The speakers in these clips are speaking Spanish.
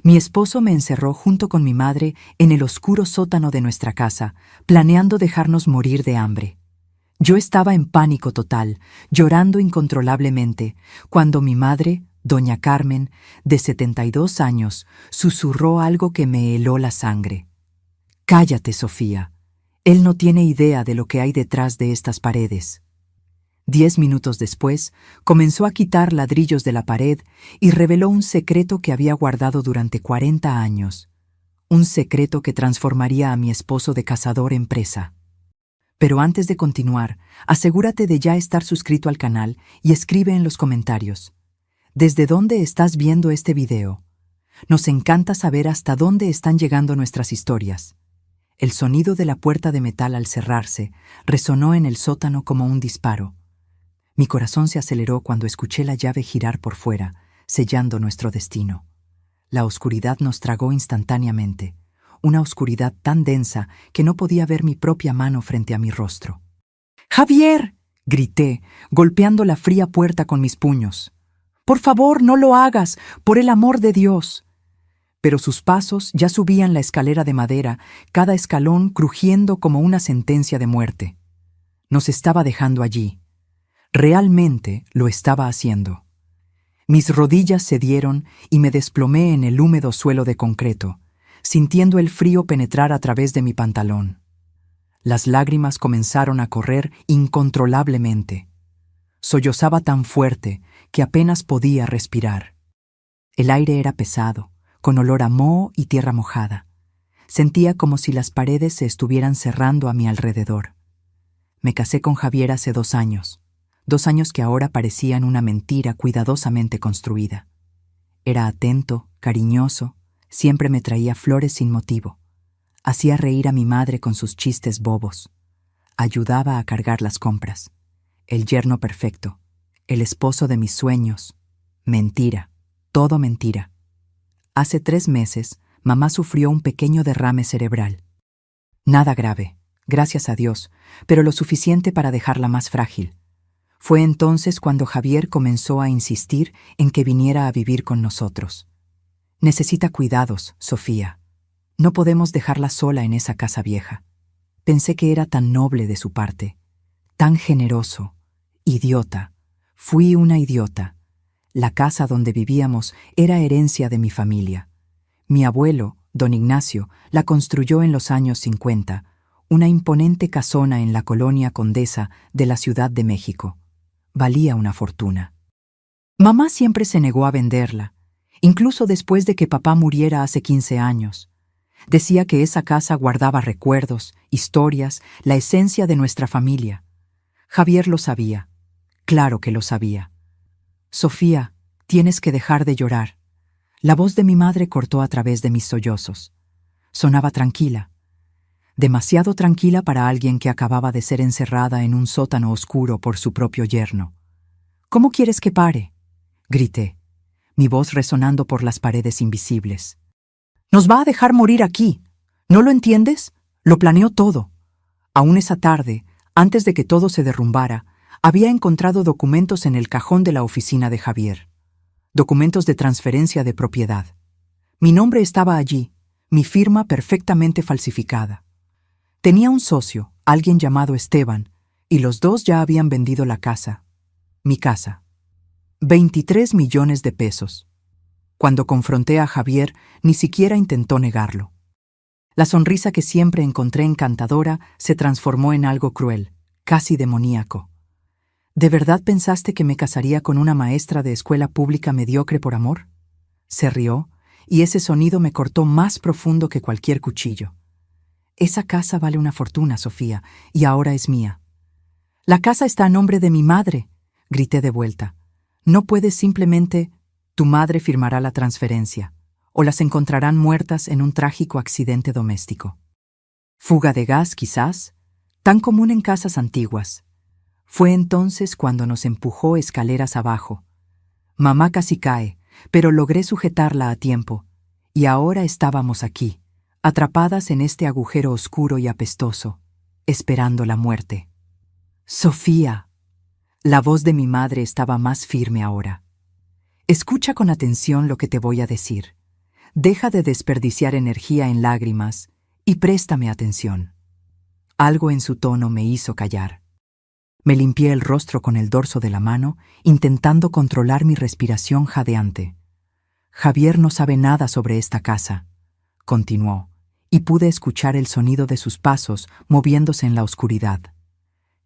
Mi esposo me encerró junto con mi madre en el oscuro sótano de nuestra casa, planeando dejarnos morir de hambre. Yo estaba en pánico total, llorando incontrolablemente, cuando mi madre, doña Carmen, de 72 años, susurró algo que me heló la sangre. «Cállate, Sofía. Él no tiene idea de lo que hay detrás de estas paredes». 10 minutos después, comenzó a quitar ladrillos de la pared y reveló un secreto que había guardado durante 40 años. Un secreto que transformaría a mi esposo de cazador en presa. Pero antes de continuar, asegúrate de ya estar suscrito al canal y escribe en los comentarios: ¿desde dónde estás viendo este video? Nos encanta saber hasta dónde están llegando nuestras historias. El sonido de la puerta de metal al cerrarse resonó en el sótano como un disparo. Mi corazón se aceleró cuando escuché la llave girar por fuera, sellando nuestro destino. La oscuridad nos tragó instantáneamente, una oscuridad tan densa que no podía ver mi propia mano frente a mi rostro. «¡Javier!», grité, golpeando la fría puerta con mis puños. «¡Por favor, no lo hagas! ¡Por el amor de Dios!». Pero sus pasos ya subían la escalera de madera, cada escalón crujiendo como una sentencia de muerte. Nos estaba dejando allí. Realmente lo estaba haciendo. Mis rodillas cedieron y me desplomé en el húmedo suelo de concreto, sintiendo el frío penetrar a través de mi pantalón. Las lágrimas comenzaron a correr incontrolablemente. Sollozaba tan fuerte que apenas podía respirar. El aire era pesado, con olor a moho y tierra mojada. Sentía como si las paredes se estuvieran cerrando a mi alrededor. Me casé con Javier hace 2 años. 2 años que ahora parecían una mentira cuidadosamente construida. Era atento, cariñoso, siempre me traía flores sin motivo. Hacía reír a mi madre con sus chistes bobos. Ayudaba a cargar las compras. El yerno perfecto, el esposo de mis sueños. Mentira, todo mentira. Hace 3 meses, mamá sufrió un pequeño derrame cerebral. Nada grave, gracias a Dios, pero lo suficiente para dejarla más frágil. Fue entonces cuando Javier comenzó a insistir en que viniera a vivir con nosotros. «Necesita cuidados, Sofía. No podemos dejarla sola en esa casa vieja». Pensé que era tan noble de su parte, tan generoso. Idiota. Fui una idiota. La casa donde vivíamos era herencia de mi familia. Mi abuelo, don Ignacio, la construyó en los años 50, una imponente casona en la colonia Condesa de la Ciudad de México. Valía una fortuna. Mamá siempre se negó a venderla, incluso después de que papá muriera hace 15 años. Decía que esa casa guardaba recuerdos, historias, la esencia de nuestra familia. Javier lo sabía. Claro que lo sabía. «Sofía, tienes que dejar de llorar». La voz de mi madre cortó a través de mis sollozos. Sonaba tranquila. Demasiado tranquila para alguien que acababa de ser encerrada en un sótano oscuro por su propio yerno. «¿Cómo quieres que pare?», grité, mi voz resonando por las paredes invisibles. «Nos va a dejar morir aquí. ¿No lo entiendes? Lo planeó todo». Aún esa tarde, antes de que todo se derrumbara, había encontrado documentos en el cajón de la oficina de Javier. Documentos de transferencia de propiedad. Mi nombre estaba allí, mi firma perfectamente falsificada. Tenía un socio, alguien llamado Esteban, y los dos ya habían vendido la casa. Mi casa. 23 millones de pesos. Cuando confronté a Javier, ni siquiera intentó negarlo. La sonrisa que siempre encontré encantadora se transformó en algo cruel, casi demoníaco. ¿De verdad pensaste que me casaría con una maestra de escuela pública mediocre por amor? Se rió, y ese sonido me cortó más profundo que cualquier cuchillo. «Esa casa vale una fortuna, Sofía, y ahora es mía». «La casa está a nombre de mi madre», grité de vuelta. «No puedes simplemente...». «Tu madre firmará la transferencia, o las encontrarán muertas en un trágico accidente doméstico». «Fuga de gas, quizás, tan común en casas antiguas». Fue entonces cuando nos empujó escaleras abajo. Mamá casi cae, pero logré sujetarla a tiempo, y ahora estábamos aquí, atrapadas en este agujero oscuro y apestoso, esperando la muerte. «Sofía». La voz de mi madre estaba más firme ahora. «Escucha con atención lo que te voy a decir. deja de desperdiciar energía en lágrimas y préstame atención. Algo en su tono me hizo callar. Me limpié el rostro con el dorso de la mano, intentando controlar mi respiración jadeante. Javier no sabe nada sobre esta casa, continuó, y pude escuchar el sonido de sus pasos moviéndose en la oscuridad.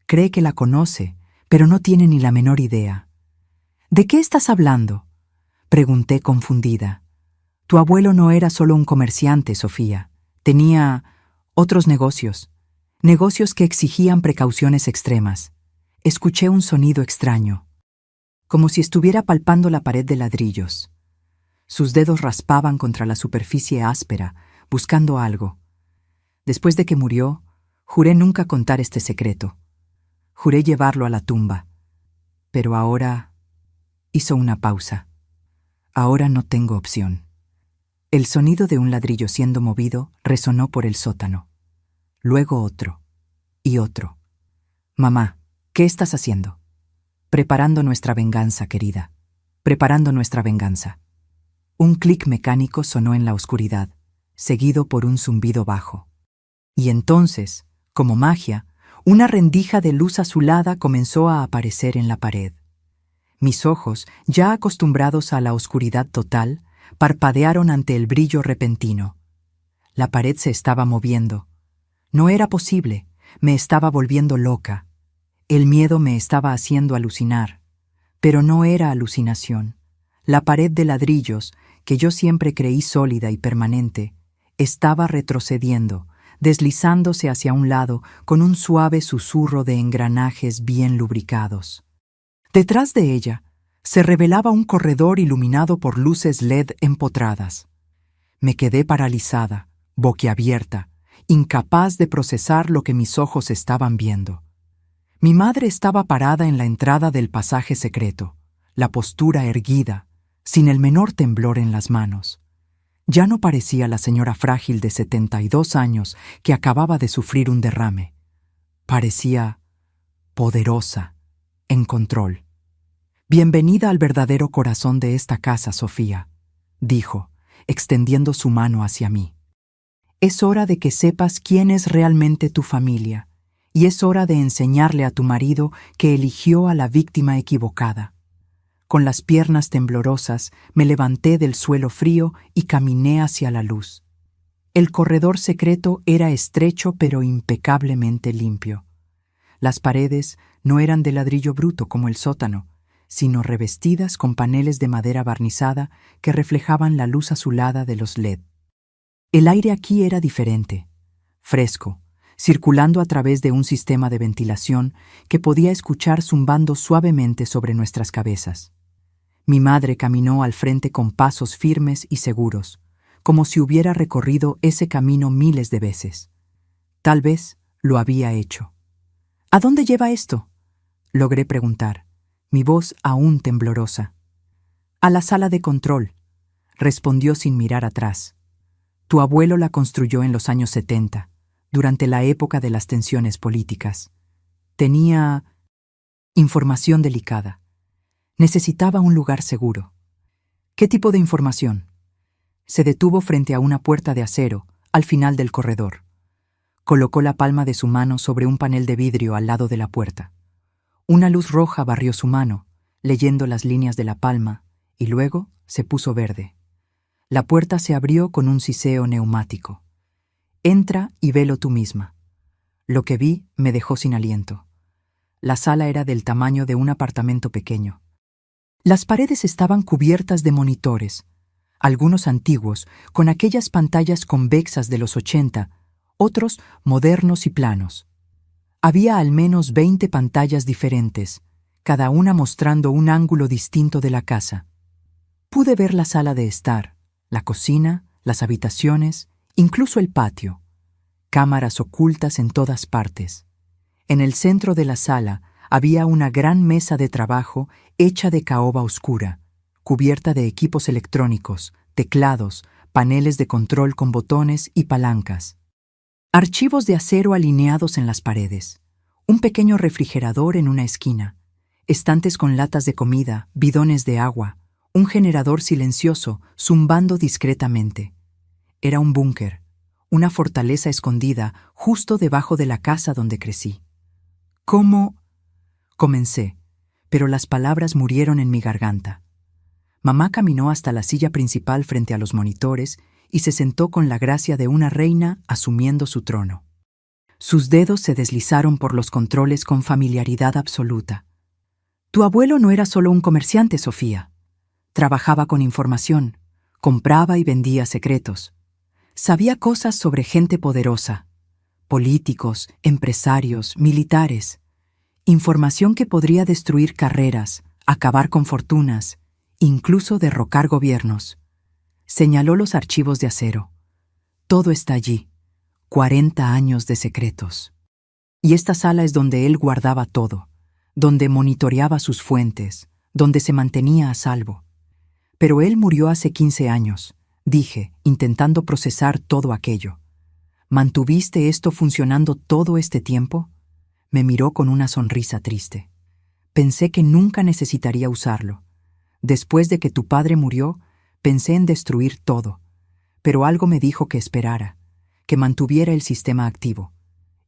Cree que la conoce, pero no tiene ni la menor idea. ¿De qué estás hablando?, pregunté confundida. Tu abuelo no era solo un comerciante, Sofía. Tenía otros negocios que exigían precauciones extremas. Escuché un sonido extraño, como si estuviera palpando la pared de ladrillos. Sus dedos raspaban contra la superficie áspera, buscando algo. Después de que murió, juré nunca contar este secreto. Juré llevarlo a la tumba. Pero ahora... Hizo una pausa. Ahora no tengo opción. El sonido de un ladrillo siendo movido resonó por el sótano. Luego otro. Y otro. Mamá, ¿qué estás haciendo? Preparando nuestra venganza, querida. Preparando nuestra venganza. Un clic mecánico sonó en la oscuridad, seguido por un zumbido bajo. Y entonces, como magia, una rendija de luz azulada comenzó a aparecer en la pared. Mis ojos, ya acostumbrados a la oscuridad total, parpadearon ante el brillo repentino. La pared se estaba moviendo. No era posible, me estaba volviendo loca. El miedo me estaba haciendo alucinar. Pero no era alucinación. La pared de ladrillos, que yo siempre creí sólida y permanente, estaba retrocediendo, deslizándose hacia un lado con un suave susurro de engranajes bien lubricados. Detrás de ella se revelaba un corredor iluminado por luces LED empotradas. Me quedé paralizada, boquiabierta, incapaz de procesar lo que mis ojos estaban viendo. Mi madre estaba parada en la entrada del pasaje secreto, la postura erguida, sin el menor temblor en las manos. Ya no parecía la señora frágil de 72 años que acababa de sufrir un derrame. Parecía poderosa, en control. «Bienvenida al verdadero corazón de esta casa, Sofía», dijo, extendiendo su mano hacia mí. «Es hora de que sepas quién es realmente tu familia, y es hora de enseñarle a tu marido que eligió a la víctima equivocada». Con las piernas temblorosas, me levanté del suelo frío y caminé hacia la luz. El corredor secreto era estrecho pero impecablemente limpio. Las paredes no eran de ladrillo bruto como el sótano, sino revestidas con paneles de madera barnizada que reflejaban la luz azulada de los LED. El aire aquí era diferente, fresco, circulando a través de un sistema de ventilación que podía escuchar zumbando suavemente sobre nuestras cabezas. Mi madre caminó al frente con pasos firmes y seguros, como si hubiera recorrido ese camino miles de veces. Tal vez lo había hecho. «¿A dónde lleva esto?», logré preguntar, mi voz aún temblorosa. «A la sala de control», respondió sin mirar atrás. «Tu abuelo la construyó en los años 70, durante la época de las tensiones políticas. Tenía información delicada. Necesitaba un lugar seguro». «¿Qué tipo de información?». Se detuvo frente a una puerta de acero, al final del corredor. Colocó la palma de su mano sobre un panel de vidrio al lado de la puerta. Una luz roja barrió su mano, leyendo las líneas de la palma, y luego se puso verde. La puerta se abrió con un siseo neumático. «Entra y velo tú misma». Lo que vi me dejó sin aliento. La sala era del tamaño de un apartamento pequeño. Las paredes estaban cubiertas de monitores, algunos antiguos, con aquellas pantallas convexas de los 80, otros modernos y planos. Había al menos 20 pantallas diferentes, cada una mostrando un ángulo distinto de la casa. Pude ver la sala de estar, la cocina, las habitaciones, incluso el patio. Cámaras ocultas en todas partes. En el centro de la sala había una gran mesa de trabajo hecha de caoba oscura, cubierta de equipos electrónicos, teclados, paneles de control con botones y palancas. Archivos de acero alineados en las paredes. Un pequeño refrigerador en una esquina. Estantes con latas de comida, bidones de agua. Un generador silencioso, zumbando discretamente. Era un búnker, una fortaleza escondida justo debajo de la casa donde crecí. ¿Cómo? Comencé, pero las palabras murieron en mi garganta. Mamá caminó hasta la silla principal frente a los monitores y se sentó con la gracia de una reina asumiendo su trono. Sus dedos se deslizaron por los controles con familiaridad absoluta. Tu abuelo no era solo un comerciante, Sofía. Trabajaba con información, compraba y vendía secretos. Sabía cosas sobre gente poderosa, políticos, empresarios, militares. Información que podría destruir carreras, acabar con fortunas, incluso derrocar gobiernos. Señaló los archivos de acero. Todo está allí. 40 años de secretos. Y esta sala es donde él guardaba todo, donde monitoreaba sus fuentes, donde se mantenía a salvo. Pero él murió hace 15 años, dije, intentando procesar todo aquello. ¿Mantuviste esto funcionando todo este tiempo? Me miró con una sonrisa triste. Pensé que nunca necesitaría usarlo. Después de que tu padre murió, pensé en destruir todo. Pero algo me dijo que esperara, que mantuviera el sistema activo.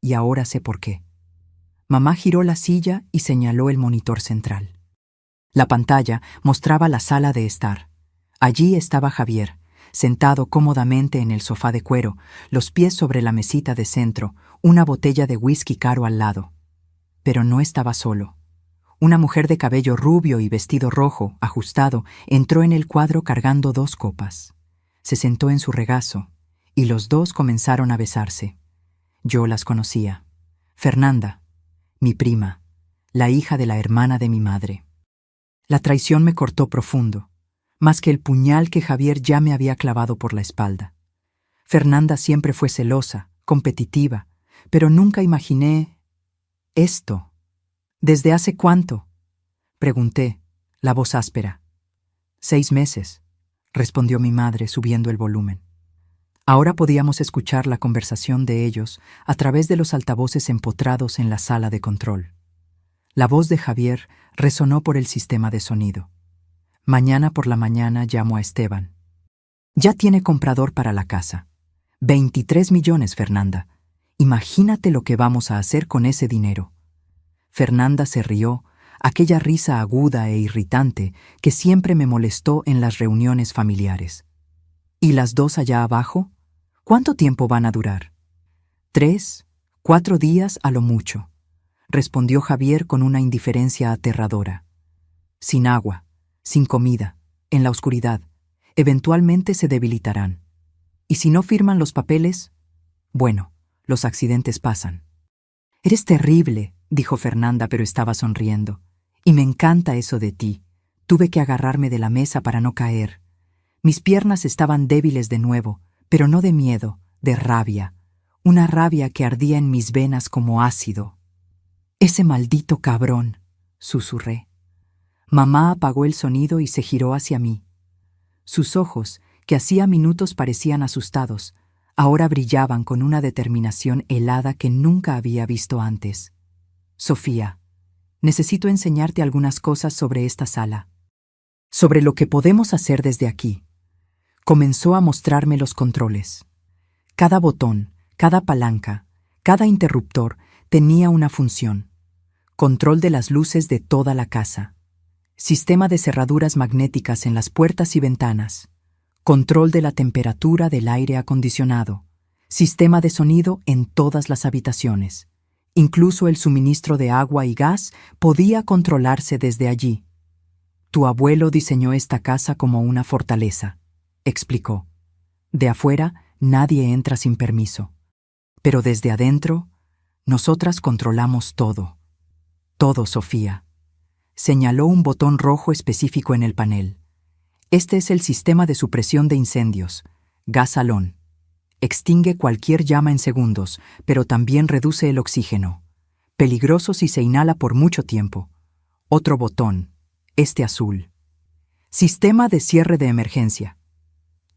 Y ahora sé por qué. Mamá giró la silla y señaló el monitor central. La pantalla mostraba la sala de estar. Allí estaba Javier, sentado cómodamente en el sofá de cuero, los pies sobre la mesita de centro, una botella de whisky caro al lado. Pero no estaba solo. Una mujer de cabello rubio y vestido rojo, ajustado, entró en el cuadro cargando 2 copas. Se sentó en su regazo, y los dos comenzaron a besarse. Yo las conocía. Fernanda, mi prima, la hija de la hermana de mi madre. La traición me cortó profundo, más que el puñal que Javier ya me había clavado por la espalda. Fernanda siempre fue celosa, competitiva, pero nunca imaginé esto. ¿Desde hace cuánto? Pregunté, la voz áspera. 6 meses, respondió mi madre subiendo el volumen. Ahora podíamos escuchar la conversación de ellos a través de los altavoces empotrados en la sala de control. La voz de Javier resonó por el sistema de sonido. Mañana por la mañana llamo a Esteban. Ya tiene comprador para la casa. 23 millones, Fernanda. Imagínate lo que vamos a hacer con ese dinero. Fernanda se rió, aquella risa aguda e irritante que siempre me molestó en las reuniones familiares. ¿Y las 2 allá abajo? ¿Cuánto tiempo van a durar? 3, 4 días a lo mucho, respondió Javier con una indiferencia aterradora. Sin agua, sin comida, en la oscuridad. Eventualmente se debilitarán. ¿Y si no firman los papeles? Bueno, los accidentes pasan. Eres terrible, dijo Fernanda, pero estaba sonriendo. Y me encanta eso de ti. Tuve que agarrarme de la mesa para no caer. Mis piernas estaban débiles de nuevo, pero no de miedo, de rabia. Una rabia que ardía en mis venas como ácido. Ese maldito cabrón, susurré. Mamá apagó el sonido y se giró hacia mí. Sus ojos, que hacía minutos parecían asustados, ahora brillaban con una determinación helada que nunca había visto antes. Sofía, necesito enseñarte algunas cosas sobre esta sala. Sobre lo que podemos hacer desde aquí. Comenzó a mostrarme los controles. Cada botón, cada palanca, cada interruptor tenía una función. Control de las luces de toda la casa. Sistema de cerraduras magnéticas en las puertas y ventanas. Control de la temperatura del aire acondicionado. Sistema de sonido en todas las habitaciones. Incluso el suministro de agua y gas podía controlarse desde allí. Tu abuelo diseñó esta casa como una fortaleza, explicó. De afuera, nadie entra sin permiso. Pero desde adentro, nosotras controlamos todo. Todo, Sofía. Señaló un botón rojo específico en el panel. Este es el sistema de supresión de incendios, gas salón. Extingue cualquier llama en segundos, pero también reduce el oxígeno. Peligroso si se inhala por mucho tiempo. Otro botón, este azul. Sistema de cierre de emergencia.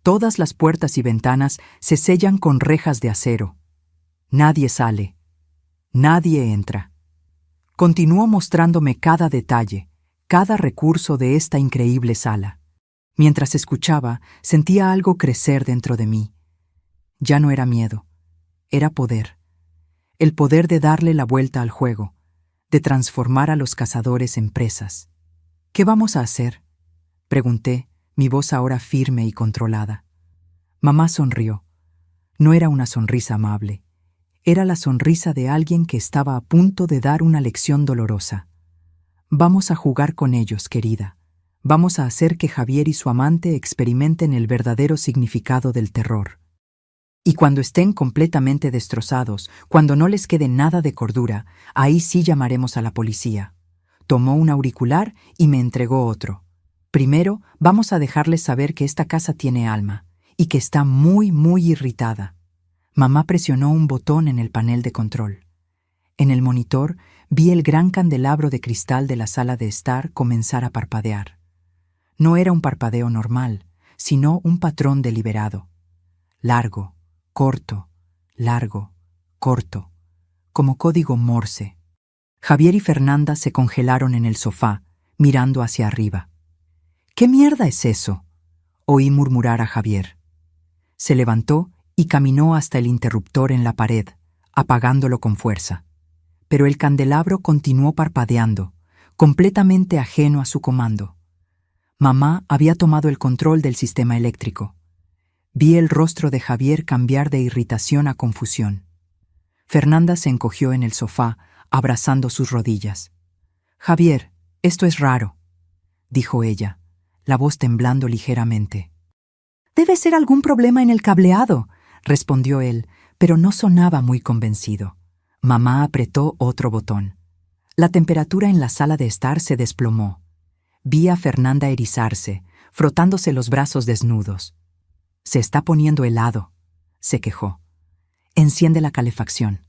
Todas las puertas y ventanas se sellan con rejas de acero. Nadie sale. Nadie entra. Continuó mostrándome cada detalle, cada recurso de esta increíble sala. Mientras escuchaba, sentía algo crecer dentro de mí. Ya no era miedo, era poder. El poder de darle la vuelta al juego, de transformar a los cazadores en presas. ¿Qué vamos a hacer?, pregunté, mi voz ahora firme y controlada. Mamá sonrió. No era una sonrisa amable. Era la sonrisa de alguien que estaba a punto de dar una lección dolorosa. Vamos a jugar con ellos, querida. Vamos a hacer que Javier y su amante experimenten el verdadero significado del terror. Y cuando estén completamente destrozados, cuando no les quede nada de cordura, ahí sí llamaremos a la policía. Tomó un auricular y me entregó otro. Primero, vamos a dejarles saber que esta casa tiene alma y que está muy, muy irritada. Mamá presionó un botón en el panel de control. En el monitor vi el gran candelabro de cristal de la sala de estar comenzar a parpadear. No era un parpadeo normal, sino un patrón deliberado. Largo, corto, largo, corto, como código Morse. Javier y Fernanda se congelaron en el sofá, mirando hacia arriba. ¿Qué mierda es eso?, oí murmurar a Javier. Se levantó y caminó hasta el interruptor en la pared, apagándolo con fuerza. Pero el candelabro continuó parpadeando, completamente ajeno a su comando. Mamá había tomado el control del sistema eléctrico. Vi el rostro de Javier cambiar de irritación a confusión. Fernanda se encogió en el sofá, abrazando sus rodillas. «Javier, esto es raro», dijo ella, la voz temblando ligeramente. «Debe ser algún problema en el cableado», respondió él, pero no sonaba muy convencido. Mamá apretó otro botón. La temperatura en la sala de estar se desplomó. Vi a Fernanda erizarse, frotándose los brazos desnudos. «Se está poniendo helado», se quejó. «Enciende la calefacción».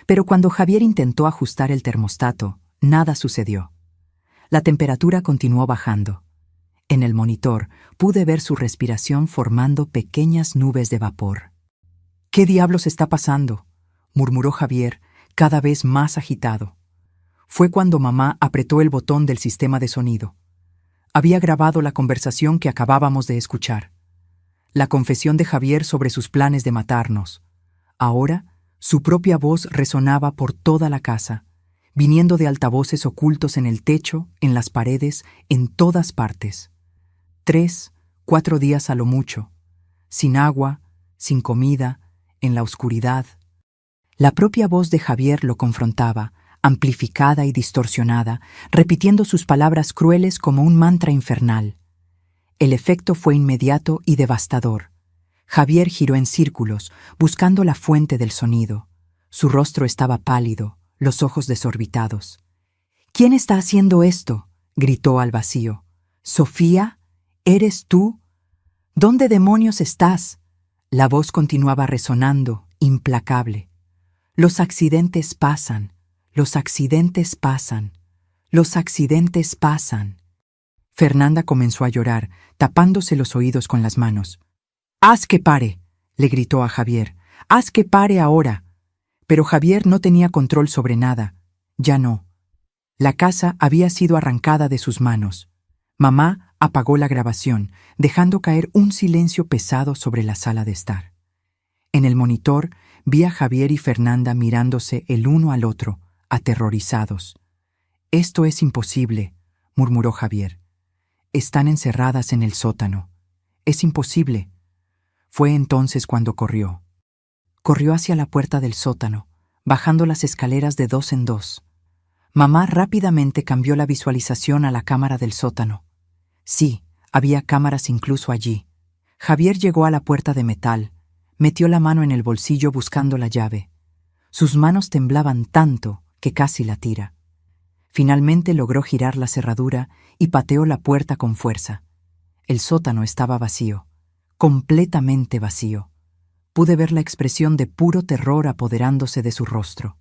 Pero cuando Javier intentó ajustar el termostato, nada sucedió. La temperatura continuó bajando. En el monitor pude ver su respiración formando pequeñas nubes de vapor. «¿Qué diablos está pasando?», murmuró Javier, cada vez más agitado. Fue cuando mamá apretó el botón del sistema de sonido. Había grabado la conversación que acabábamos de escuchar. La confesión de Javier sobre sus planes de matarnos. Ahora, su propia voz resonaba por toda la casa, viniendo de altavoces ocultos en el techo, en las paredes, en todas partes. 3, 4 días a lo mucho, sin agua, sin comida, en la oscuridad. La propia voz de Javier lo confrontaba, amplificada y distorsionada, repitiendo sus palabras crueles como un mantra infernal. El efecto fue inmediato y devastador. Javier giró en círculos, buscando la fuente del sonido. Su rostro estaba pálido, los ojos desorbitados. «¿Quién está haciendo esto?», gritó al vacío. «¿Sofía? ¿Eres tú? ¿Dónde demonios estás?». La voz continuaba resonando, implacable. «Los accidentes pasan, los accidentes pasan, los accidentes pasan». Fernanda comenzó a llorar, tapándose los oídos con las manos. «¡Haz que pare!», le gritó a Javier. «¡Haz que pare ahora!». Pero Javier no tenía control sobre nada. Ya no. La casa había sido arrancada de sus manos. Mamá apagó la grabación, dejando caer un silencio pesado sobre la sala de estar. En el monitor vi a Javier y Fernanda mirándose el uno al otro, aterrorizados. «Esto es imposible», murmuró Javier. «Están encerradas en el sótano. Es imposible». Fue entonces cuando corrió. Corrió hacia la puerta del sótano, bajando las escaleras de 2 en 2. Mamá rápidamente cambió la visualización a la cámara del sótano. Sí, había cámaras incluso allí. Javier llegó a la puerta de metal, metió la mano en el bolsillo buscando la llave. Sus manos temblaban tanto que casi la tira. Finalmente logró girar la cerradura y pateó la puerta con fuerza. El sótano estaba vacío, completamente vacío. Pude ver la expresión de puro terror apoderándose de su rostro.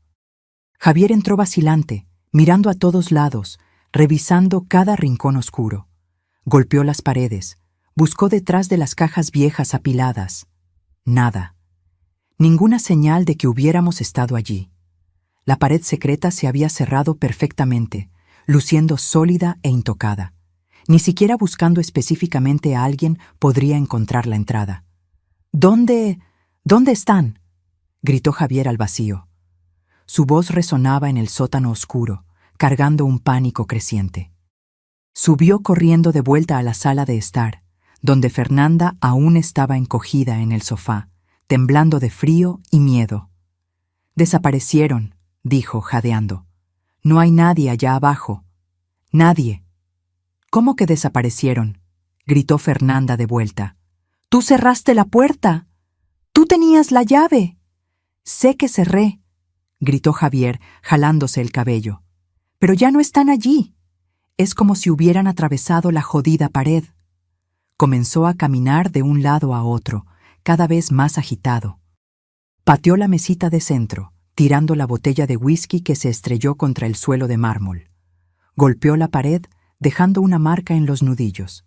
Javier entró vacilante, mirando a todos lados, revisando cada rincón oscuro. Golpeó las paredes, buscó detrás de las cajas viejas apiladas. Nada. Ninguna señal de que hubiéramos estado allí. La pared secreta se había cerrado perfectamente, luciendo sólida e intocada. Ni siquiera buscando específicamente a alguien podría encontrar la entrada. ¿Dónde están?, gritó Javier al vacío. Su voz resonaba en el sótano oscuro, cargando un pánico creciente. Subió corriendo de vuelta a la sala de estar, donde Fernanda aún estaba encogida en el sofá, temblando de frío y miedo. «Desaparecieron», dijo, jadeando. «No hay nadie allá abajo. Nadie». «¿Cómo que desaparecieron?», gritó Fernanda de vuelta. «Tú cerraste la puerta. Tú tenías la llave». «Sé que cerré», gritó Javier, jalándose el cabello. «Pero ya no están allí. Es como si hubieran atravesado la jodida pared». Comenzó a caminar de un lado a otro, cada vez más agitado. Pateó la mesita de centro, tirando la botella de whisky que se estrelló contra el suelo de mármol. Golpeó la pared, dejando una marca en los nudillos.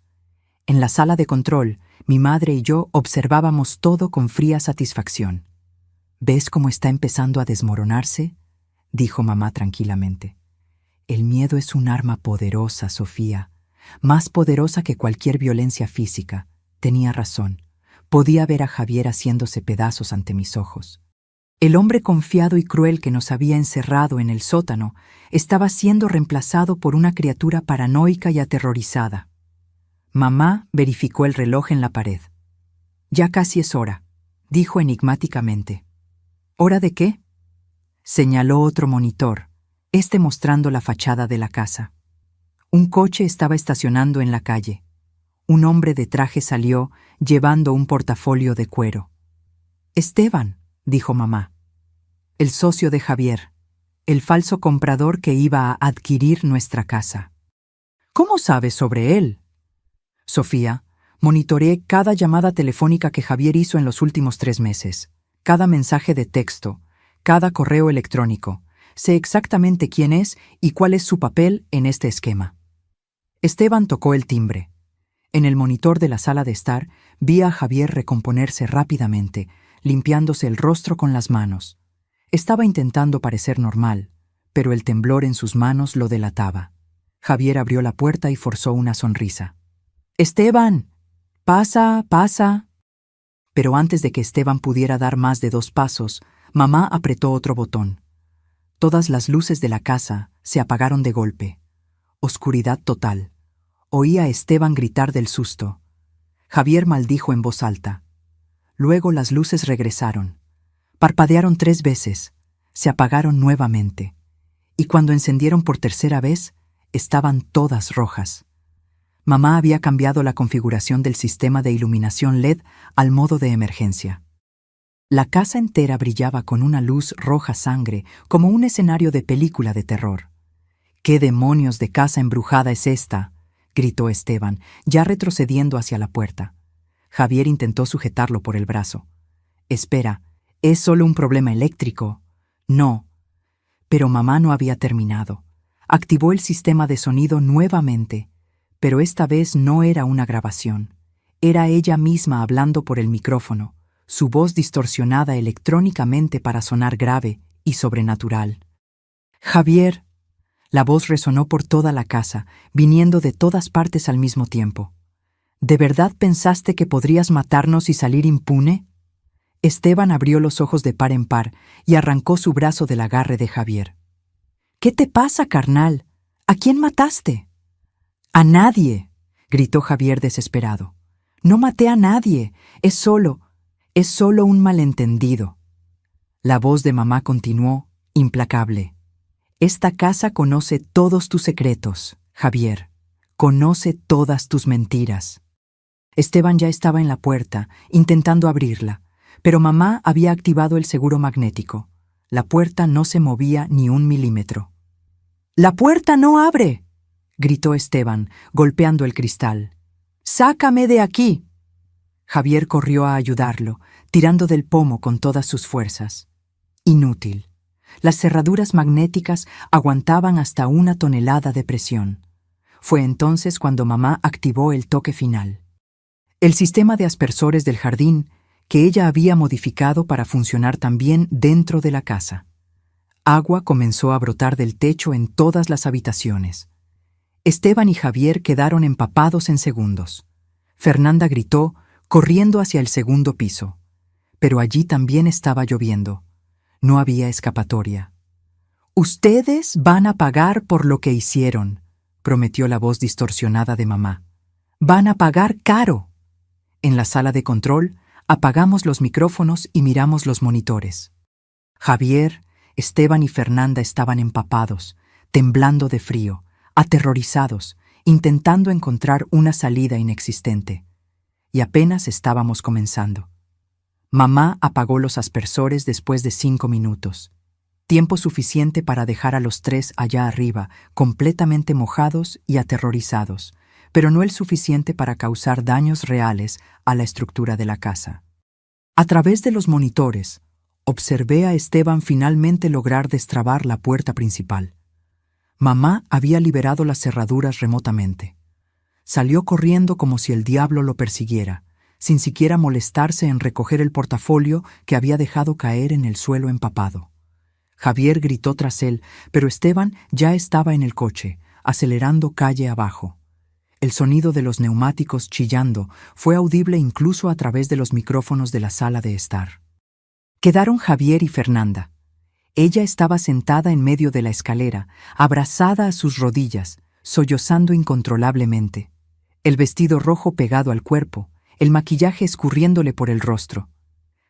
En la sala de control, mi madre y yo observábamos todo con fría satisfacción. «¿Ves cómo está empezando a desmoronarse?», dijo mamá tranquilamente. «El miedo es un arma poderosa, Sofía, más poderosa que cualquier violencia física». Tenía razón. Podía ver a Javier haciéndose pedazos ante mis ojos. El hombre confiado y cruel que nos había encerrado en el sótano estaba siendo reemplazado por una criatura paranoica y aterrorizada. Mamá verificó el reloj en la pared. «Ya casi es hora», dijo enigmáticamente. «¿Hora de qué?», señaló otro monitor, mostrando la fachada de la casa. Un coche estaba estacionando en la calle. Un hombre de traje salió, llevando un portafolio de cuero. «Esteban», dijo mamá. «El socio de Javier, el falso comprador que iba a adquirir nuestra casa». «¿Cómo sabes sobre él?». «Sofía, monitoreé cada llamada telefónica que Javier hizo en los últimos 3 meses, cada mensaje de texto, cada correo electrónico. Sé exactamente quién es y cuál es su papel en este esquema». Esteban tocó el timbre. En el monitor de la sala de estar vi a Javier recomponerse rápidamente, limpiándose el rostro con las manos. Estaba intentando parecer normal, pero el temblor en sus manos lo delataba. Javier abrió la puerta y forzó una sonrisa. «Esteban, pasa, pasa». Pero antes de que Esteban pudiera dar más de 2 pasos, mamá apretó otro botón. Todas las luces de la casa se apagaron de golpe. Oscuridad total. Oí a Esteban gritar del susto. Javier maldijo en voz alta. Luego las luces regresaron. Parpadearon 3 veces, se apagaron nuevamente, y cuando encendieron por tercera vez, estaban todas rojas. Mamá había cambiado la configuración del sistema de iluminación LED al modo de emergencia. La casa entera brillaba con una luz roja sangre, como un escenario de película de terror. «¿Qué demonios de casa embrujada es esta?», gritó Esteban, ya retrocediendo hacia la puerta. Javier intentó sujetarlo por el brazo. «Espera, ¿es solo un problema eléctrico?». «No». Pero mamá no había terminado. Activó el sistema de sonido nuevamente, pero esta vez no era una grabación. Era ella misma hablando por el micrófono, su voz distorsionada electrónicamente para sonar grave y sobrenatural. «Javier». La voz resonó por toda la casa, viniendo de todas partes al mismo tiempo. «¿De verdad pensaste que podrías matarnos y salir impune?». Esteban abrió los ojos de par en par y arrancó su brazo del agarre de Javier. «¿Qué te pasa, carnal? ¿A quién mataste?». «A nadie», gritó Javier desesperado. «No maté a nadie. Es solo un malentendido». La voz de mamá continuó, implacable. «Esta casa conoce todos tus secretos, Javier. Conoce todas tus mentiras». Esteban ya estaba en la puerta, intentando abrirla, pero mamá había activado el seguro magnético. La puerta no se movía ni 1 milímetro. «¡La puerta no abre!», gritó Esteban, golpeando el cristal. «¡Sácame de aquí!». Javier corrió a ayudarlo, tirando del pomo con todas sus fuerzas. Inútil. Las cerraduras magnéticas aguantaban hasta 1 tonelada de presión. Fue entonces cuando mamá activó el toque final. El sistema de aspersores del jardín, que ella había modificado para funcionar también dentro de la casa. Agua comenzó a brotar del techo en todas las habitaciones. Esteban y Javier quedaron empapados en segundos. Fernanda gritó, corriendo hacia el segundo piso. Pero allí también estaba lloviendo. No había escapatoria. «Ustedes van a pagar por lo que hicieron», prometió la voz distorsionada de mamá. «Van a pagar caro». En la sala de control, apagamos los micrófonos y miramos los monitores. Javier, Esteban y Fernanda estaban empapados, temblando de frío, aterrorizados, intentando encontrar una salida inexistente. Y apenas estábamos comenzando. Mamá apagó los aspersores después de 5 minutos. Tiempo suficiente para dejar a los 3 allá arriba, completamente mojados y aterrorizados, pero no el suficiente para causar daños reales a la estructura de la casa. A través de los monitores, observé a Esteban finalmente lograr destrabar la puerta principal. Mamá había liberado las cerraduras remotamente. Salió corriendo como si el diablo lo persiguiera, sin siquiera molestarse en recoger el portafolio que había dejado caer en el suelo empapado. Javier gritó tras él, pero Esteban ya estaba en el coche, acelerando calle abajo. El sonido de los neumáticos chillando fue audible incluso a través de los micrófonos de la sala de estar. Quedaron Javier y Fernanda. Ella estaba sentada en medio de la escalera, abrazada a sus rodillas, sollozando incontrolablemente. El vestido rojo pegado al cuerpo, el maquillaje escurriéndole por el rostro.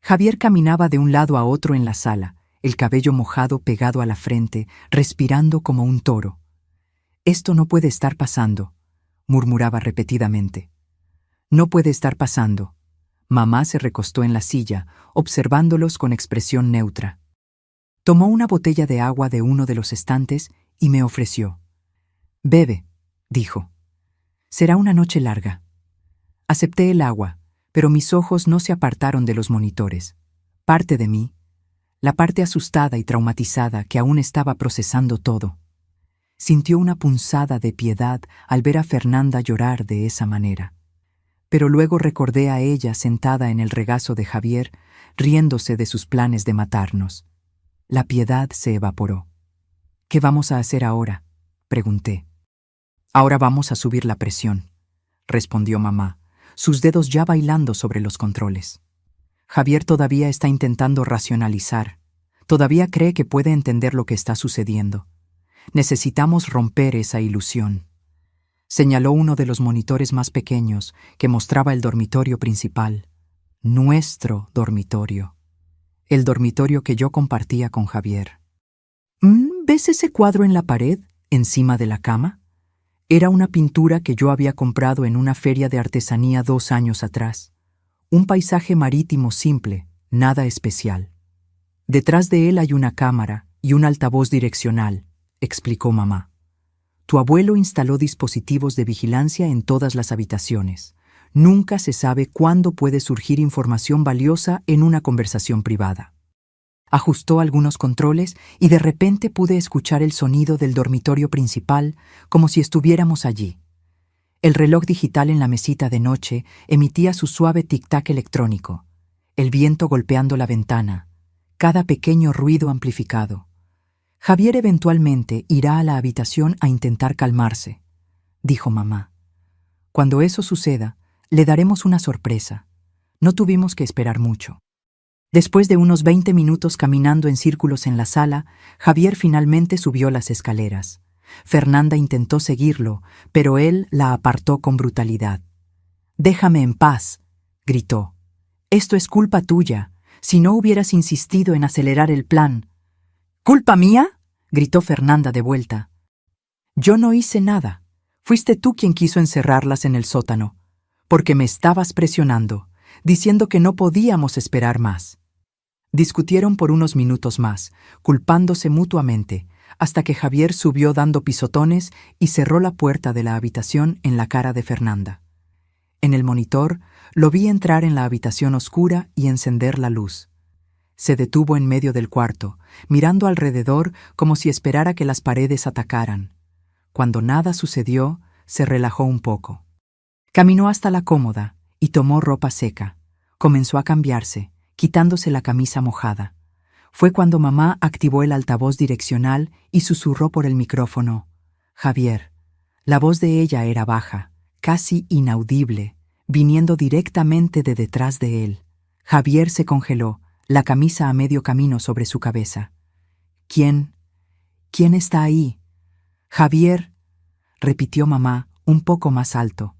Javier caminaba de un lado a otro en la sala, el cabello mojado pegado a la frente, respirando como un toro. «Esto no puede estar pasando», murmuraba repetidamente. «No puede estar pasando». Mamá se recostó en la silla, observándolos con expresión neutra. Tomó una botella de agua de uno de los estantes y me ofreció. «Bebe», dijo. «Será una noche larga». Acepté el agua, pero mis ojos no se apartaron de los monitores. Parte de mí, la parte asustada y traumatizada que aún estaba procesando todo, sintió una punzada de piedad al ver a Fernanda llorar de esa manera. Pero luego recordé a ella sentada en el regazo de Javier, riéndose de sus planes de matarnos. La piedad se evaporó. «¿Qué vamos a hacer ahora?», pregunté. «Ahora vamos a subir la presión», respondió mamá, sus dedos ya bailando sobre los controles. Javier todavía está intentando racionalizar. Todavía cree que puede entender lo que está sucediendo. Necesitamos romper esa ilusión. Señaló uno de los monitores más pequeños que mostraba el dormitorio principal. Nuestro dormitorio. El dormitorio que yo compartía con Javier. ¿Ves ese cuadro en la pared, encima de la cama? Era una pintura que yo había comprado en una feria de artesanía 2 años atrás. Un paisaje marítimo simple, nada especial. Detrás de él hay una cámara y un altavoz direccional, explicó mamá. Tu abuelo instaló dispositivos de vigilancia en todas las habitaciones. Nunca se sabe cuándo puede surgir información valiosa en una conversación privada. Ajustó algunos controles y de repente pude escuchar el sonido del dormitorio principal como si estuviéramos allí. El reloj digital en la mesita de noche emitía su suave tic-tac electrónico, el viento golpeando la ventana, cada pequeño ruido amplificado. Javier eventualmente irá a la habitación a intentar calmarse, dijo mamá. Cuando eso suceda, le daremos una sorpresa. No tuvimos que esperar mucho. Después de unos 20 minutos caminando en círculos en la sala, Javier finalmente subió las escaleras. Fernanda intentó seguirlo, pero él la apartó con brutalidad. «Déjame en paz», gritó. «Esto es culpa tuya. Si no hubieras insistido en acelerar el plan». «¿Culpa mía?», gritó Fernanda de vuelta. «Yo no hice nada. Fuiste tú quien quiso encerrarlas en el sótano, porque me estabas presionando, diciendo que no podíamos esperar más». Discutieron por unos minutos más, culpándose mutuamente, hasta que Javier subió dando pisotones y cerró la puerta de la habitación en la cara de Fernanda. En el monitor, lo vi entrar en la habitación oscura y encender la luz. Se detuvo en medio del cuarto, mirando alrededor como si esperara que las paredes atacaran. Cuando nada sucedió, se relajó un poco. Caminó hasta la cómoda y tomó ropa seca. Comenzó a cambiarse, quitándose la camisa mojada. Fue cuando mamá activó el altavoz direccional y susurró por el micrófono. «Javier, La voz de ella era baja, casi inaudible, viniendo directamente de detrás de él. Javier se congeló, la camisa a medio camino sobre su cabeza. ¿Quién está ahí? Javier, repitió mamá, un poco más alto.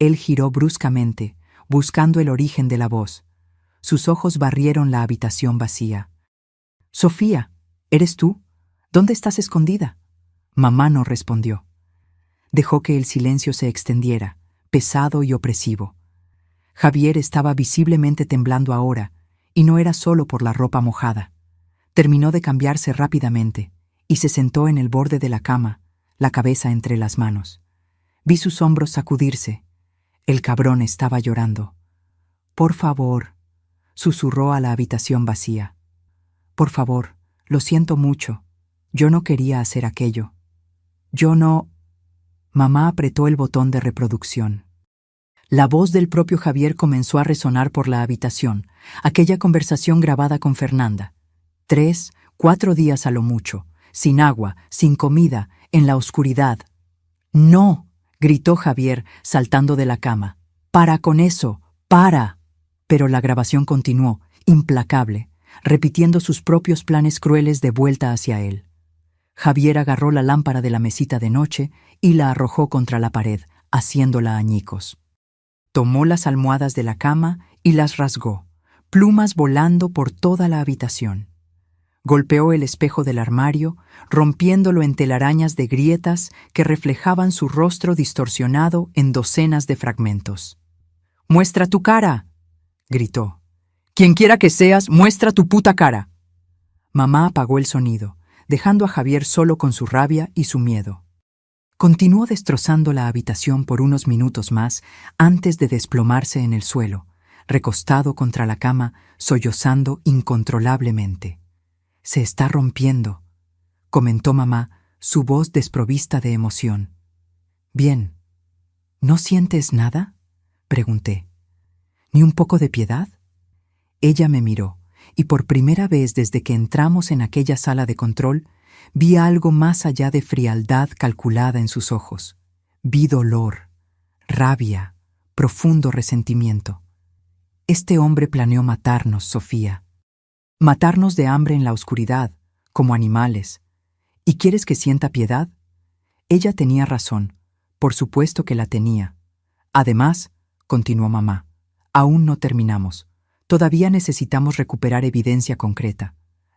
Él giró bruscamente, buscando el origen de la voz. Sus ojos barrieron la habitación vacía. Sofía, ¿eres tú? ¿Dónde estás escondida? Mamá no respondió. Dejó que el silencio se extendiera, pesado y opresivo. Javier estaba visiblemente temblando ahora, y no era solo por la ropa mojada. Terminó de cambiarse rápidamente, y se sentó en el borde de la cama, la cabeza entre las manos. Vi sus hombros sacudirse. El cabrón estaba llorando. Por favor, susurró a la habitación vacía. Por favor, lo siento mucho. Yo no quería hacer aquello. Yo no... Mamá apretó el botón de reproducción. La voz del propio Javier comenzó a resonar por la habitación, aquella conversación grabada con Fernanda. 3, 4 días a lo mucho, sin agua, sin comida, en la oscuridad. ¡No!, gritó Javier, saltando de la cama. ¡Para con eso! ¡Para! Pero la grabación continuó, implacable, repitiendo sus propios planes crueles de vuelta hacia él. Javier agarró la lámpara de la mesita de noche y la arrojó contra la pared, haciéndola añicos. Tomó las almohadas de la cama y las rasgó, plumas volando por toda la habitación. Golpeó el espejo del armario, rompiéndolo en telarañas de grietas que reflejaban su rostro distorsionado en docenas de fragmentos. «¡Muestra tu cara!», gritó. «Quien quiera que seas, muestra tu puta cara». Mamá apagó el sonido, dejando a Javier solo con su rabia y su miedo. Continuó destrozando la habitación por unos minutos más antes de desplomarse en el suelo, recostado contra la cama, sollozando incontrolablemente. «Se está rompiendo», comentó mamá, su voz desprovista de emoción. «Bien. ¿No sientes nada?», pregunté. «¿Ni un poco de piedad?». Ella me miró, y por primera vez desde que entramos en aquella sala de control, vi algo más allá de frialdad calculada en sus ojos. Vi dolor, rabia, profundo resentimiento. Este hombre planeó matarnos, Sofía. Matarnos de hambre en la oscuridad, como animales. ¿Y quieres que sienta piedad? Ella tenía razón, por supuesto que la tenía. Además, continuó mamá, aún no terminamos. Todavía necesitamos recuperar evidencia concreta.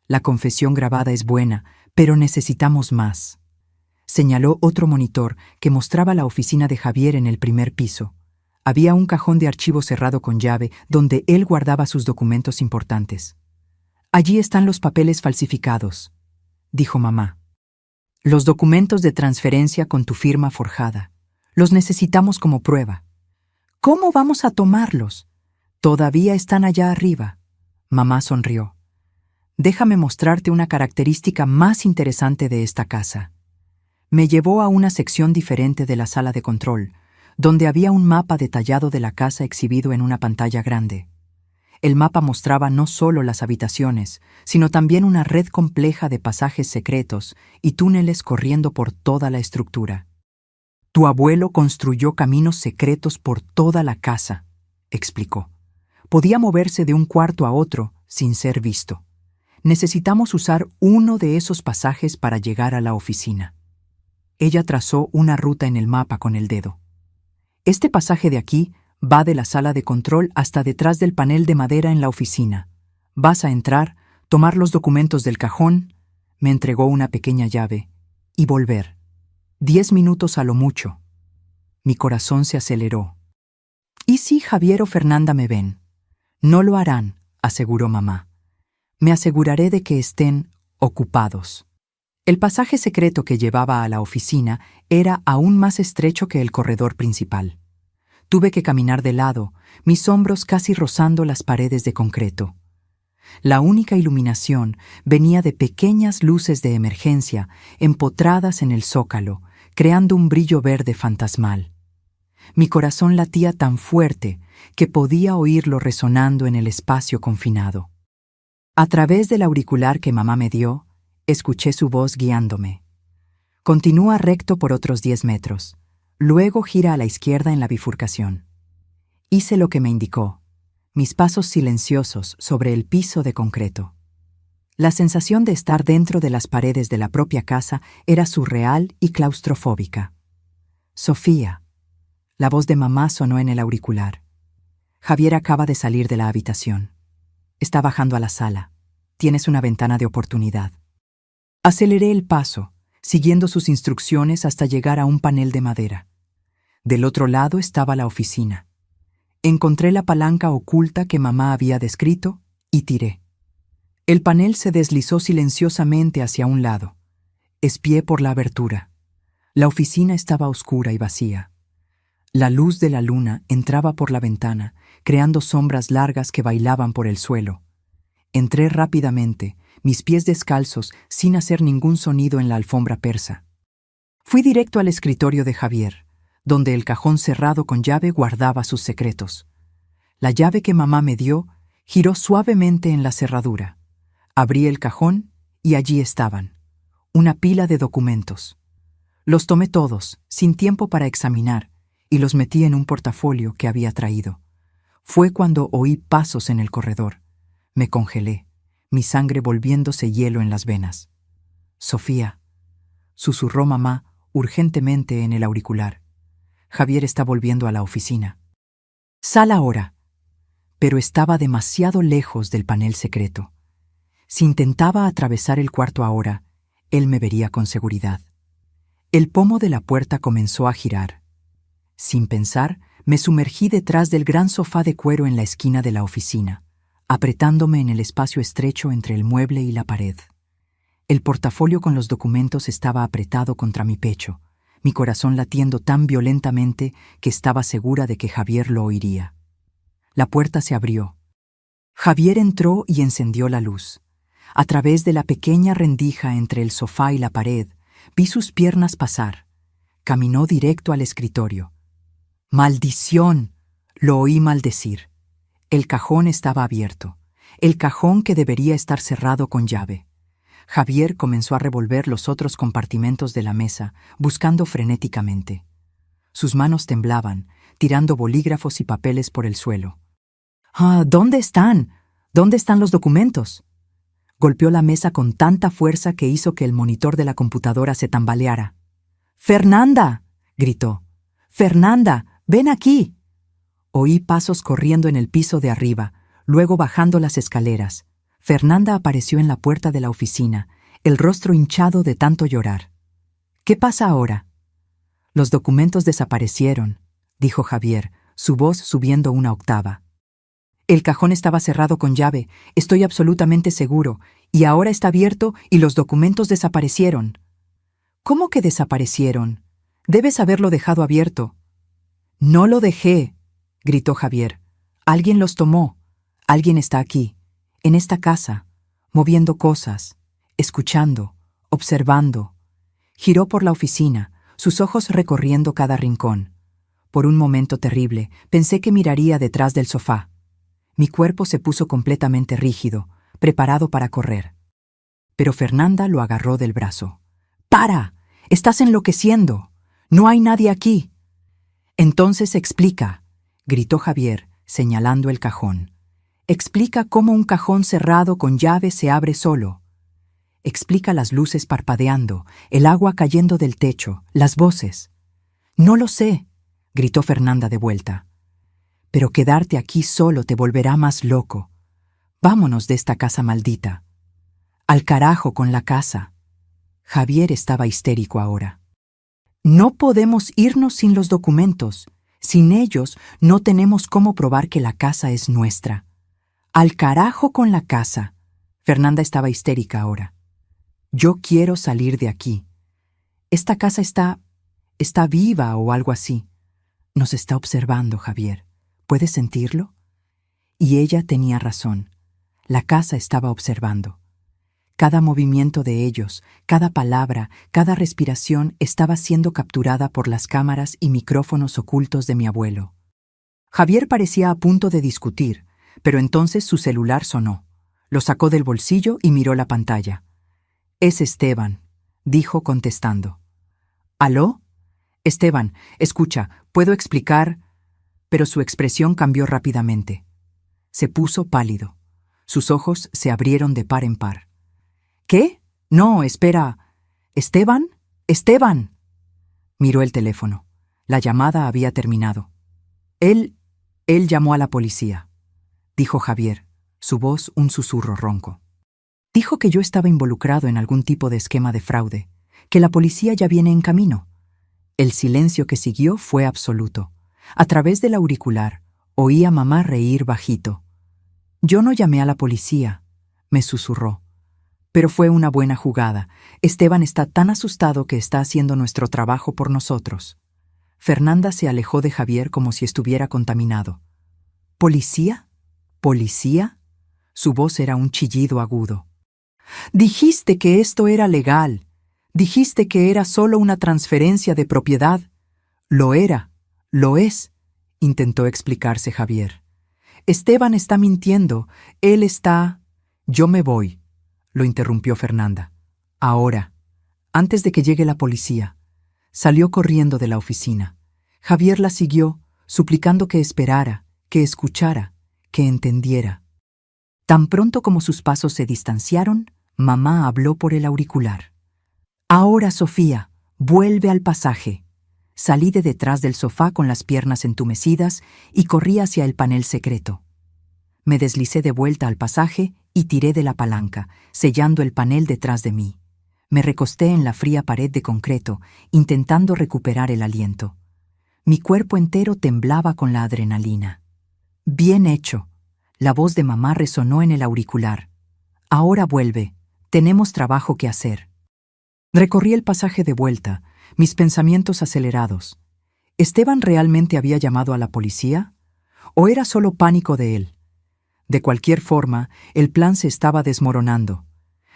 La confesión grabada es buena, pero necesitamos más. Señaló otro monitor que mostraba la oficina de Javier en el primer piso. Había un cajón de archivo cerrado con llave donde él guardaba sus documentos importantes. «Allí están los papeles falsificados», dijo mamá. «Los documentos de transferencia con tu firma forjada. Los necesitamos como prueba». «¿Cómo vamos a tomarlos?». «Todavía están allá arriba». Mamá sonrió. «Déjame mostrarte una característica más interesante de esta casa». Me llevó a una sección diferente de la sala de control, donde había un mapa detallado de la casa exhibido en una pantalla grande. El mapa mostraba no solo las habitaciones, sino también una red compleja de pasajes secretos y túneles corriendo por toda la estructura. «Tu abuelo construyó caminos secretos por toda la casa», explicó. «Podía moverse de un cuarto a otro sin ser visto. Necesitamos usar uno de esos pasajes para llegar a la oficina». Ella trazó una ruta en el mapa con el dedo. «Este pasaje de aquí va de la sala de control hasta detrás del panel de madera en la oficina. Vas a entrar, tomar los documentos del cajón», me entregó una pequeña llave, «y volver. 10 minutos a lo mucho». Mi corazón se aceleró. «¿Y si Javier o Fernanda me ven?». «No lo harán», aseguró mamá. «Me aseguraré de que estén ocupados». El pasaje secreto que llevaba a la oficina era aún más estrecho que el corredor principal. Tuve que caminar de lado, mis hombros casi rozando las paredes de concreto. La única iluminación venía de pequeñas luces de emergencia empotradas en el zócalo, creando un brillo verde fantasmal. Mi corazón latía tan fuerte que podía oírlo resonando en el espacio confinado. A través del auricular que mamá me dio, escuché su voz guiándome. Continúa recto por otros 10 metros. Luego gira a la izquierda en la bifurcación. Hice lo que me indicó. Mis pasos silenciosos sobre el piso de concreto. La sensación de estar dentro de las paredes de la propia casa era surreal y claustrofóbica. Sofía. La voz de mamá sonó en el auricular. Javier acaba de salir de la habitación. Está bajando a la sala. Tienes una ventana de oportunidad. Aceleré el paso, siguiendo sus instrucciones hasta llegar a un panel de madera. Del otro lado estaba la oficina. Encontré la palanca oculta que mamá había descrito y tiré. El panel se deslizó silenciosamente hacia un lado. Espié por la abertura. La oficina estaba oscura y vacía. La luz de la luna entraba por la ventana, creando sombras largas que bailaban por el suelo. Entré rápidamente, mis pies descalzos, sin hacer ningún sonido en la alfombra persa. Fui directo al escritorio de Javier, donde el cajón cerrado con llave guardaba sus secretos. La llave que mamá me dio giró suavemente en la cerradura. Abrí el cajón y allí estaban, una pila de documentos. Los tomé todos, sin tiempo para examinar, y los metí en un portafolio que había traído. Fue cuando oí pasos en el corredor. Me congelé, mi sangre volviéndose hielo en las venas. Sofía, susurró mamá urgentemente en el auricular. Javier está volviendo a la oficina. Sal ahora. Pero estaba demasiado lejos del panel secreto. Si intentaba atravesar el cuarto ahora, él me vería con seguridad. El pomo de la puerta comenzó a girar. Sin pensar, me sumergí detrás del gran sofá de cuero en la esquina de la oficina, apretándome en el espacio estrecho entre el mueble y la pared. El portafolio con los documentos estaba apretado contra mi pecho, mi corazón latiendo tan violentamente que estaba segura de que Javier lo oiría. La puerta se abrió. Javier entró y encendió la luz. A través de la pequeña rendija entre el sofá y la pared, vi sus piernas pasar. Caminó directo al escritorio. ¡Maldición!, lo oí maldecir. El cajón estaba abierto, el cajón que debería estar cerrado con llave. Javier comenzó a revolver los otros compartimentos de la mesa, buscando frenéticamente. Sus manos temblaban, tirando bolígrafos y papeles por el suelo. ¿Dónde están? ¿Dónde están los documentos? Golpeó la mesa con tanta fuerza que hizo que el monitor de la computadora se tambaleara. ¡Fernanda!, gritó. ¡Fernanda, ven aquí! Oí pasos corriendo en el piso de arriba, luego bajando las escaleras. Fernanda apareció en la puerta de la oficina, el rostro hinchado de tanto llorar. ¿Qué pasa ahora? Los documentos desaparecieron, dijo Javier, su voz subiendo una octava. El cajón estaba cerrado con llave, estoy absolutamente seguro, y ahora está abierto y los documentos desaparecieron. ¿Cómo que desaparecieron? Debes haberlo dejado abierto. No lo dejé, gritó Javier. Alguien los tomó. Alguien está aquí, en esta casa, moviendo cosas, escuchando, observando. Giró por la oficina, sus ojos recorriendo cada rincón. Por un momento terrible, pensé que miraría detrás del sofá. Mi cuerpo se puso completamente rígido, preparado para correr. Pero Fernanda lo agarró del brazo. ¡Para! ¡Estás enloqueciendo! ¡No hay nadie aquí! Entonces explica, gritó Javier, señalando el cajón. Explica cómo un cajón cerrado con llave se abre solo. Explica las luces parpadeando, el agua cayendo del techo, las voces. No lo sé, gritó Fernanda de vuelta. Pero quedarte aquí solo te volverá más loco. Vámonos de esta casa maldita. Al carajo con la casa. Javier estaba histérico ahora. No podemos irnos sin los documentos. Sin ellos no tenemos cómo probar que la casa es nuestra. Al carajo con la casa. Fernanda estaba histérica ahora. Yo quiero salir de aquí. Esta casa está viva o algo así. Nos está observando, Javier. ¿Puedes sentirlo? Y ella tenía razón. La casa estaba observando. Cada movimiento de ellos, cada palabra, cada respiración estaba siendo capturada por las cámaras y micrófonos ocultos de mi abuelo. Javier parecía a punto de discutir, pero entonces su celular sonó. Lo sacó del bolsillo y miró la pantalla. «Es Esteban», dijo contestando. ¿Aló? Esteban, escucha, ¿puedo explicar? Pero su expresión cambió rápidamente. Se puso pálido. Sus ojos se abrieron de par en par. ¿Qué? No, espera. ¿Esteban? ¡Esteban! Miró el teléfono. La llamada había terminado. Él llamó a la policía, dijo Javier, su voz un susurro ronco. Dijo que yo estaba involucrado en algún tipo de esquema de fraude, que la policía ya viene en camino. El silencio que siguió fue absoluto. A través del auricular, oí a mamá reír bajito. Yo no llamé a la policía, me susurró. Pero fue una buena jugada. Esteban está tan asustado que está haciendo nuestro trabajo por nosotros. Fernanda se alejó de Javier como si estuviera contaminado. ¿Policía? ¿Policía? Su voz era un chillido agudo. Dijiste que esto era legal. Dijiste que era solo una transferencia de propiedad. Lo era, lo es, intentó explicarse Javier. Esteban está mintiendo. Él está... Yo me voy, lo interrumpió Fernanda. Ahora, antes de que llegue la policía. Salió corriendo de la oficina. Javier la siguió, suplicando que esperara, que escuchara, que entendiera. Tan pronto como sus pasos se distanciaron, mamá habló por el auricular. Ahora, Sofía, vuelve al pasaje. Salí de detrás del sofá con las piernas entumecidas y corrí hacia el panel secreto. Me deslicé de vuelta al pasaje y tiré de la palanca, sellando el panel detrás de mí. Me recosté en la fría pared de concreto, intentando recuperar el aliento. Mi cuerpo entero temblaba con la adrenalina. Bien hecho. La voz de mamá resonó en el auricular. Ahora vuelve. Tenemos trabajo que hacer. Recorrí el pasaje de vuelta, mis pensamientos acelerados. ¿Esteban realmente había llamado a la policía? ¿O era solo pánico de él? De cualquier forma, el plan se estaba desmoronando.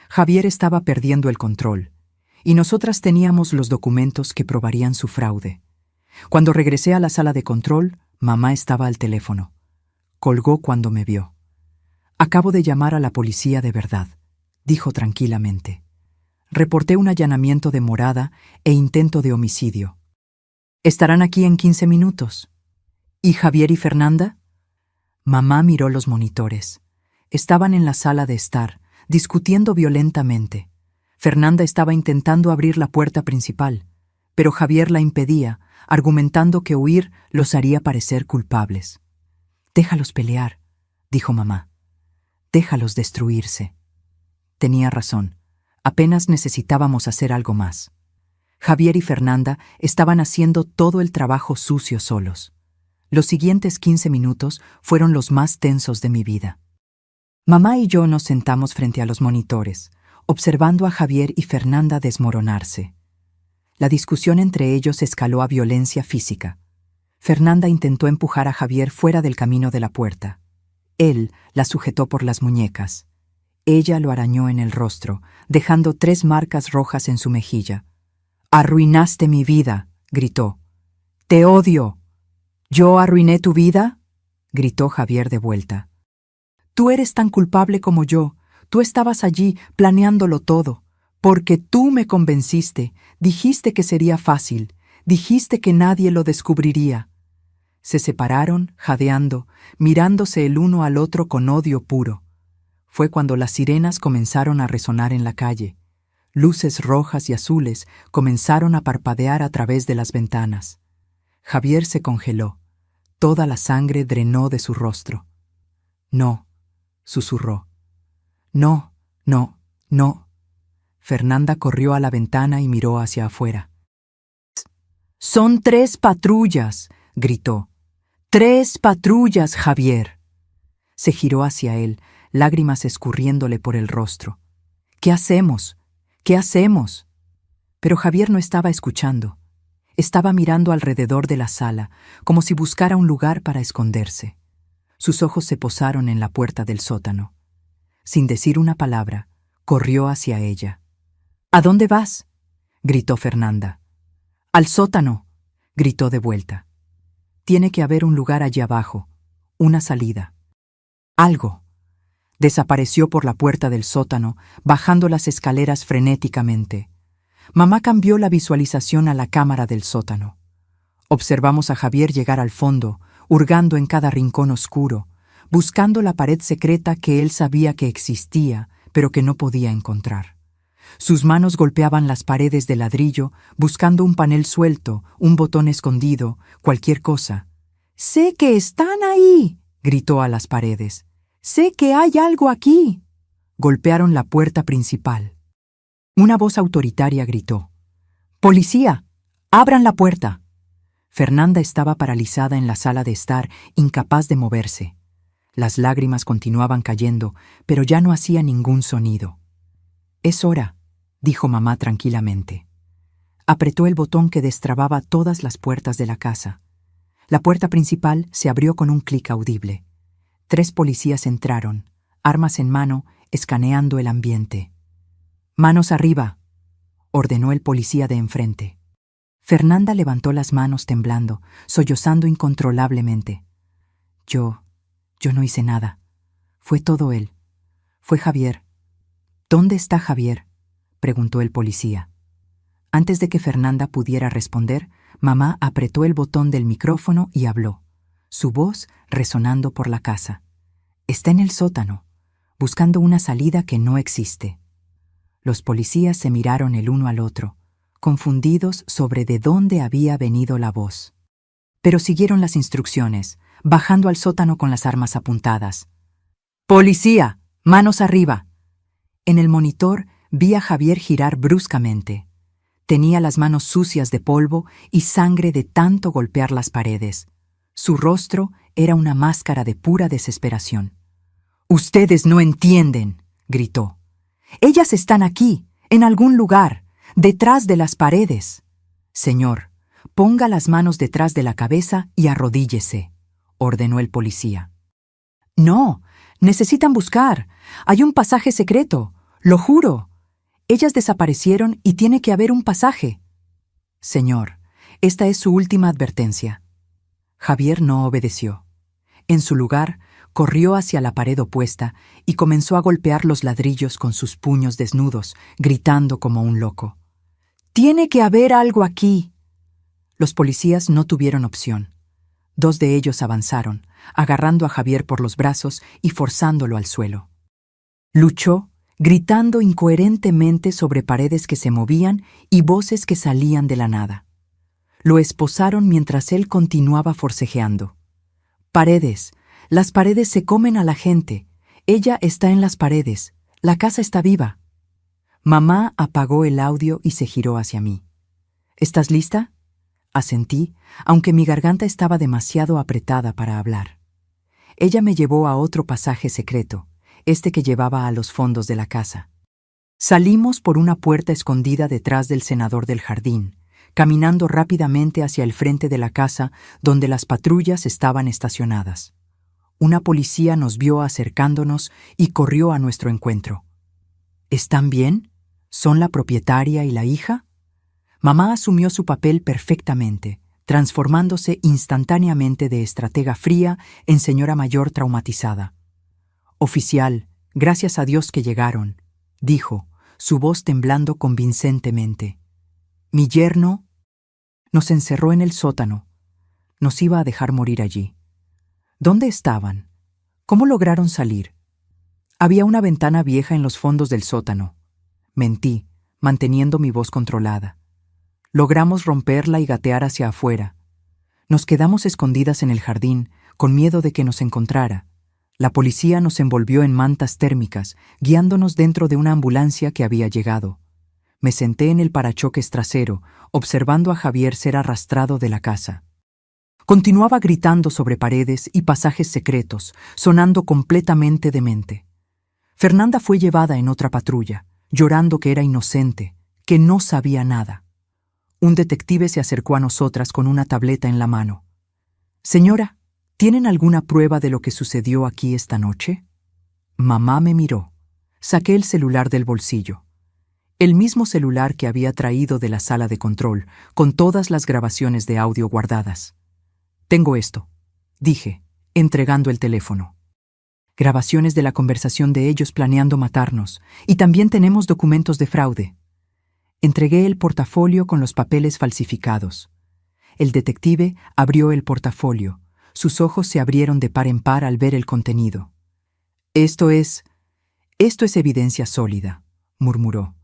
Javier estaba perdiendo el control, y nosotras teníamos los documentos que probarían su fraude. Cuando regresé a la sala de control, mamá estaba al teléfono. Colgó cuando me vio. Acabo de llamar a la policía de verdad, dijo tranquilamente. Reporté un allanamiento de morada e intento de homicidio. Estarán aquí en 15 minutos. ¿Y Javier y Fernanda? Mamá miró los monitores. Estaban en la sala de estar, discutiendo violentamente. Fernanda estaba intentando abrir la puerta principal, pero Javier la impedía, argumentando que huir los haría parecer culpables. «Déjalos pelear», dijo mamá. «Déjalos destruirse». Tenía razón. Apenas necesitábamos hacer algo más. Javier y Fernanda estaban haciendo todo el trabajo sucio solos. Los siguientes 15 minutos fueron los más tensos de mi vida. Mamá y yo nos sentamos frente a los monitores, observando a Javier y Fernanda desmoronarse. La discusión entre ellos escaló a violencia física. Fernanda intentó empujar a Javier fuera del camino de la puerta. Él la sujetó por las muñecas. Ella lo arañó en el rostro, dejando 3 marcas rojas en su mejilla. «Arruinaste mi vida», gritó. «Te odio». «¿Yo arruiné tu vida?», gritó Javier de vuelta. «Tú eres tan culpable como yo. Tú estabas allí planeándolo todo. Porque tú me convenciste. Dijiste que sería fácil. Dijiste que nadie lo descubriría». Se separaron, jadeando, mirándose el uno al otro con odio puro. Fue cuando las sirenas comenzaron a resonar en la calle. Luces rojas y azules comenzaron a parpadear a través de las ventanas. Javier se congeló. Toda la sangre drenó de su rostro. «No», susurró. «No, no, no». Fernanda corrió a la ventana y miró hacia afuera. «Son 3 patrullas», gritó. «3 patrullas, Javier». Se giró hacia él, lágrimas escurriéndole por el rostro. «¿Qué hacemos? ¿Qué hacemos?». Pero Javier no estaba escuchando. Estaba mirando alrededor de la sala, como si buscara un lugar para esconderse. Sus ojos se posaron en la puerta del sótano. Sin decir una palabra, corrió hacia ella. «¿A dónde vas?», gritó Fernanda. «Al sótano», gritó de vuelta. «Tiene que haber un lugar allí abajo, una salida». Algo. Desapareció por la puerta del sótano, bajando las escaleras frenéticamente. Mamá cambió la visualización a la cámara del sótano. Observamos a Javier llegar al fondo, hurgando en cada rincón oscuro, buscando la pared secreta que él sabía que existía, pero que no podía encontrar. Sus manos golpeaban las paredes de ladrillo, buscando un panel suelto, un botón escondido, cualquier cosa. «¡Sé que están ahí!», gritó a las paredes. «¡Sé que hay algo aquí!». Golpearon la puerta principal. Una voz autoritaria gritó: «¡Policía! ¡Abran la puerta!». Fernanda estaba paralizada en la sala de estar, incapaz de moverse. Las lágrimas continuaban cayendo, pero ya no hacía ningún sonido. «Es hora», dijo mamá tranquilamente. Apretó el botón que destrababa todas las puertas de la casa. La puerta principal se abrió con un clic audible. 3 policías entraron, armas en mano, escaneando el ambiente. «Manos arriba», ordenó el policía de enfrente. Fernanda levantó las manos temblando, sollozando incontrolablemente. Yo no hice nada. Fue todo él. Fue Javier. «¿Dónde está Javier?», preguntó el policía. Antes de que Fernanda pudiera responder, mamá apretó el botón del micrófono y habló, su voz resonando por la casa. «Está en el sótano, buscando una salida que no existe». Los policías se miraron el uno al otro, confundidos sobre de dónde había venido la voz. Pero siguieron las instrucciones, bajando al sótano con las armas apuntadas. «¡Policía! ¡Manos arriba!». En el monitor vi a Javier girar bruscamente. Tenía las manos sucias de polvo y sangre de tanto golpear las paredes. Su rostro era una máscara de pura desesperación. «¡Ustedes no entienden!», gritó. «Ellas están aquí, en algún lugar, detrás de las paredes. Señor, ponga las manos detrás de la cabeza y arrodíllese», ordenó el policía. «No, necesitan buscar. Hay un pasaje secreto, lo juro. Ellas desaparecieron y tiene que haber un pasaje». «Señor, esta es su última advertencia». Javier no obedeció. En su lugar, corrió hacia la pared opuesta y comenzó a golpear los ladrillos con sus puños desnudos, gritando como un loco. «¡Tiene que haber algo aquí!». Los policías no tuvieron opción. 2 de ellos avanzaron, agarrando a Javier por los brazos y forzándolo al suelo. Luchó, gritando incoherentemente sobre paredes que se movían y voces que salían de la nada. Lo esposaron mientras él continuaba forcejeando. «Paredes, las paredes se comen a la gente. Ella está en las paredes. La casa está viva». Mamá apagó el audio y se giró hacia mí. «¿Estás lista?». Asentí, aunque mi garganta estaba demasiado apretada para hablar. Ella me llevó a otro pasaje secreto, que llevaba a los fondos de la casa. Salimos por una puerta escondida detrás del cenador del jardín, caminando rápidamente hacia el frente de la casa donde las patrullas estaban estacionadas. Una policía nos vio acercándonos y corrió a nuestro encuentro. «¿Están bien? ¿Son la propietaria y la hija?». Mamá asumió su papel perfectamente, transformándose instantáneamente de estratega fría en señora mayor traumatizada. «Oficial, gracias a Dios que llegaron», dijo, su voz temblando convincentemente. «Mi yerno…». Nos encerró en el sótano. Nos iba a dejar morir allí. ¿Dónde estaban? ¿Cómo lograron salir? Había una ventana vieja en los fondos del sótano. Mentí, manteniendo mi voz controlada. Logramos romperla y gatear hacia afuera. Nos quedamos escondidas en el jardín, con miedo de que nos encontrara. La policía nos envolvió en mantas térmicas, guiándonos dentro de una ambulancia que había llegado. Me senté en el parachoques trasero, observando a Javier ser arrastrado de la casa. Continuaba gritando sobre paredes y pasajes secretos, sonando completamente demente. Fernanda fue llevada en otra patrulla, llorando que era inocente, que no sabía nada. Un detective se acercó a nosotras con una tableta en la mano. «Señora, ¿tienen alguna prueba de lo que sucedió aquí esta noche?». Mamá me miró. Saqué el celular del bolsillo. El mismo celular que había traído de la sala de control, con todas las grabaciones de audio guardadas. «Tengo esto», dije, entregando el teléfono. «Grabaciones de la conversación de ellos planeando matarnos, y también tenemos documentos de fraude». Entregué el portafolio con los papeles falsificados. El detective abrió el portafolio. Sus ojos se abrieron de par en par al ver el contenido. Esto es evidencia sólida, murmuró.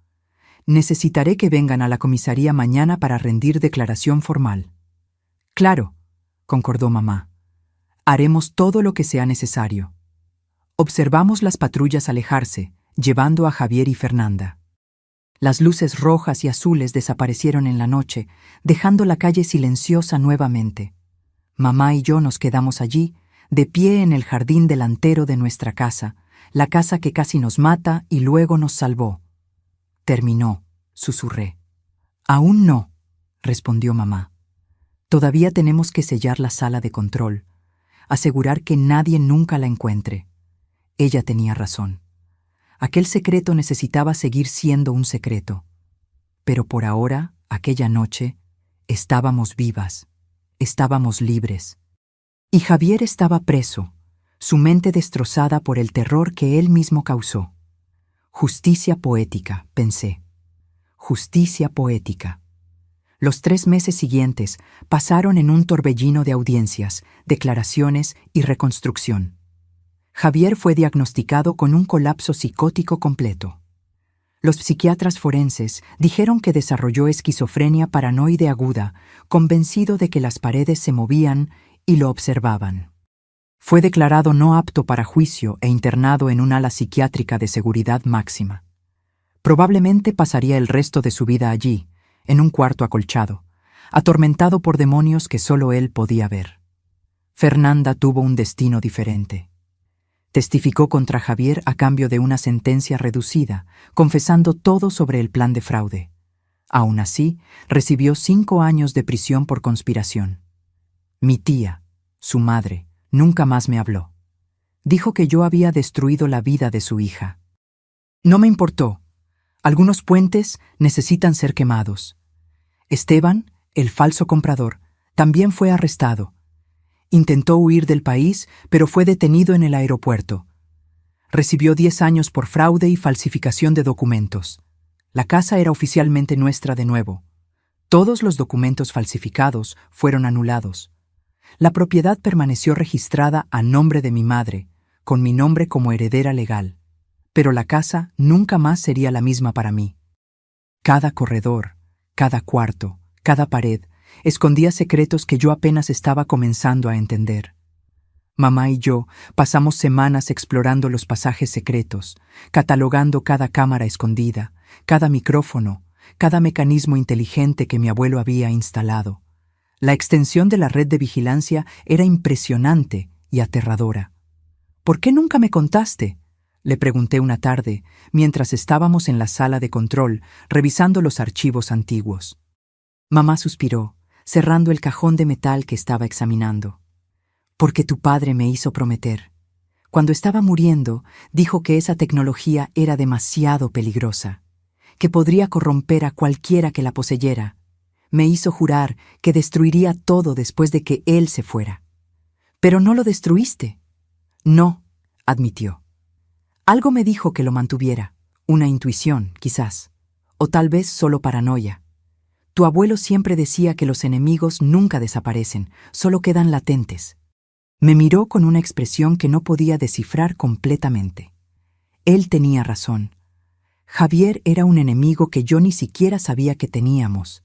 Necesitaré que vengan a la comisaría mañana para rendir declaración formal. Claro, concordó mamá. Haremos todo lo que sea necesario. Observamos las patrullas alejarse, llevando a Javier y Fernanda. Las luces rojas y azules desaparecieron en la noche, dejando la calle silenciosa nuevamente. Mamá y yo nos quedamos allí, de pie en el jardín delantero de nuestra casa, la casa que casi nos mata y luego nos salvó. Terminó, susurré. Aún no, respondió mamá. Todavía tenemos que sellar la sala de control, asegurar que nadie nunca la encuentre. Ella tenía razón. Aquel secreto necesitaba seguir siendo un secreto. Pero por ahora, aquella noche, estábamos vivas, estábamos libres. Y Javier estaba preso, su mente destrozada por el terror que él mismo causó. Justicia poética, pensé. Justicia poética. Los 3 meses siguientes pasaron en un torbellino de audiencias, declaraciones y reconstrucción. Javier fue diagnosticado con un colapso psicótico completo. Los psiquiatras forenses dijeron que desarrolló esquizofrenia paranoide aguda, convencido de que las paredes se movían y lo observaban. Fue declarado no apto para juicio e internado en un ala psiquiátrica de seguridad máxima. Probablemente pasaría el resto de su vida allí, en un cuarto acolchado, atormentado por demonios que solo él podía ver. Fernanda tuvo un destino diferente. Testificó contra Javier a cambio de una sentencia reducida, confesando todo sobre el plan de fraude. Aún así, recibió 5 años de prisión por conspiración. Mi tía, su madre, nunca más me habló. Dijo que yo había destruido la vida de su hija. No me importó. Algunos puentes necesitan ser quemados. Esteban, el falso comprador, también fue arrestado. Intentó huir del país, pero fue detenido en el aeropuerto. Recibió 10 años por fraude y falsificación de documentos. La casa era oficialmente nuestra de nuevo. Todos los documentos falsificados fueron anulados. La propiedad permaneció registrada a nombre de mi madre, con mi nombre como heredera legal. Pero la casa nunca más sería la misma para mí. Cada corredor, cada cuarto, cada pared, escondía secretos que yo apenas estaba comenzando a entender. Mamá y yo pasamos semanas explorando los pasajes secretos, catalogando cada cámara escondida, cada micrófono, cada mecanismo inteligente que mi abuelo había instalado. La extensión de la red de vigilancia era impresionante y aterradora. ¿Por qué nunca me contaste?, le pregunté una tarde, mientras estábamos en la sala de control, revisando los archivos antiguos. Mamá suspiró, cerrando el cajón de metal que estaba examinando. Porque tu padre me hizo prometer. Cuando estaba muriendo, dijo que esa tecnología era demasiado peligrosa, que podría corromper a cualquiera que la poseyera. Me hizo jurar que destruiría todo después de que él se fuera. Pero no lo destruiste. No, admitió. Algo me dijo que lo mantuviera, una intuición, quizás, o tal vez solo paranoia. Tu abuelo siempre decía que los enemigos nunca desaparecen, solo quedan latentes. Me miró con una expresión que no podía descifrar completamente. Él tenía razón. Javier era un enemigo que yo ni siquiera sabía que teníamos.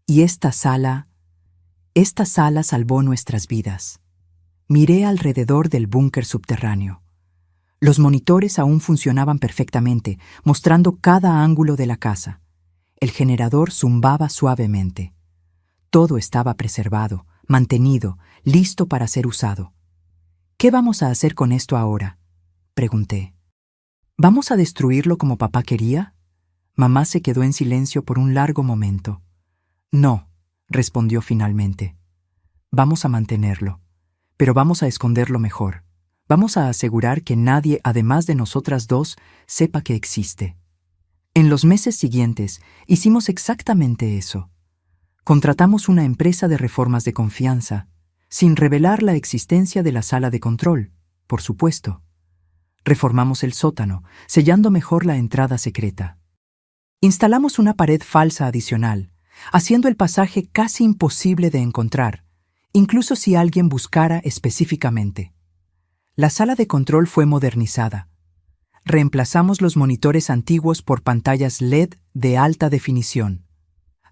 Y esta sala salvó nuestras vidas. Miré alrededor del búnker subterráneo. Los monitores aún funcionaban perfectamente, mostrando cada ángulo de la casa. El generador zumbaba suavemente. Todo estaba preservado, mantenido, listo para ser usado. ¿Qué vamos a hacer con esto ahora?, pregunté. ¿Vamos a destruirlo como papá quería? Mamá se quedó en silencio por un largo momento. No, respondió finalmente. Vamos a mantenerlo, pero vamos a esconderlo mejor. Vamos a asegurar que nadie, además de nosotras dos, sepa que existe. En los meses siguientes, hicimos exactamente eso. Contratamos una empresa de reformas de confianza, sin revelar la existencia de la sala de control, por supuesto. Reformamos el sótano, sellando mejor la entrada secreta. Instalamos una pared falsa adicional, haciendo el pasaje casi imposible de encontrar, incluso si alguien buscara específicamente. La sala de control fue modernizada. Reemplazamos los monitores antiguos por pantallas LED de alta definición.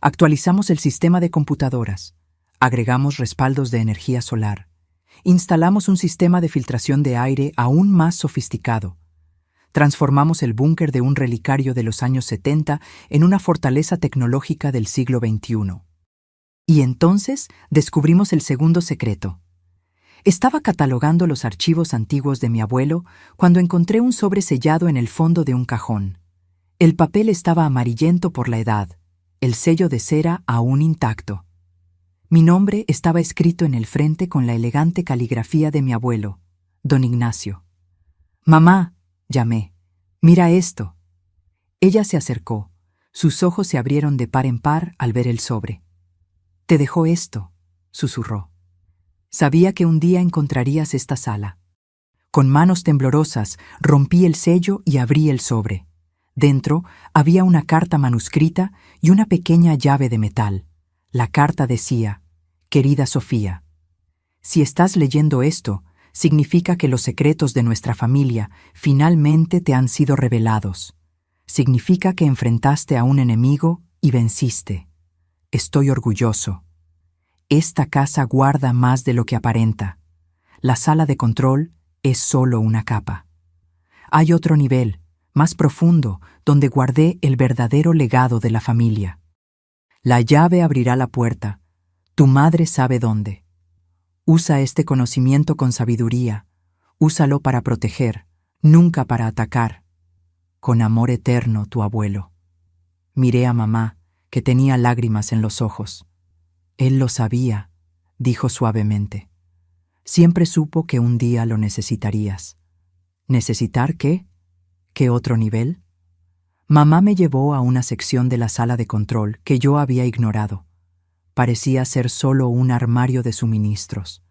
Actualizamos el sistema de computadoras. Agregamos respaldos de energía solar. Instalamos un sistema de filtración de aire aún más sofisticado. Transformamos el búnker de un relicario de los años 70 en una fortaleza tecnológica del siglo XXI. Y entonces descubrimos el segundo secreto. Estaba catalogando los archivos antiguos de mi abuelo cuando encontré un sobre sellado en el fondo de un cajón. El papel estaba amarillento por la edad, el sello de cera aún intacto. Mi nombre estaba escrito en el frente con la elegante caligrafía de mi abuelo, don Ignacio. «Mamá», llamé, «mira esto». Ella se acercó. Sus ojos se abrieron de par en par al ver el sobre. «Te dejó esto», susurró. «Sabía que un día encontrarías esta sala». Con manos temblorosas rompí el sello y abrí el sobre. Dentro había una carta manuscrita y una pequeña llave de metal. La carta decía: «Querida Sofía, si estás leyendo esto, significa que los secretos de nuestra familia finalmente te han sido revelados. Significa que enfrentaste a un enemigo y venciste. Estoy orgulloso. Esta casa guarda más de lo que aparenta. La sala de control es solo una capa. Hay otro nivel, más profundo, donde guardé el verdadero legado de la familia. La llave abrirá la puerta. Tu madre sabe dónde. Usa este conocimiento con sabiduría. Úsalo para proteger, nunca para atacar. Con amor eterno, tu abuelo». Miré a mamá, que tenía lágrimas en los ojos. «Él lo sabía», dijo suavemente. «Siempre supo que un día lo necesitarías». ¿Necesitar qué? ¿Qué otro nivel? Mamá me llevó a una sección de la sala de control que yo había ignorado. Parecía ser solo un armario de suministros.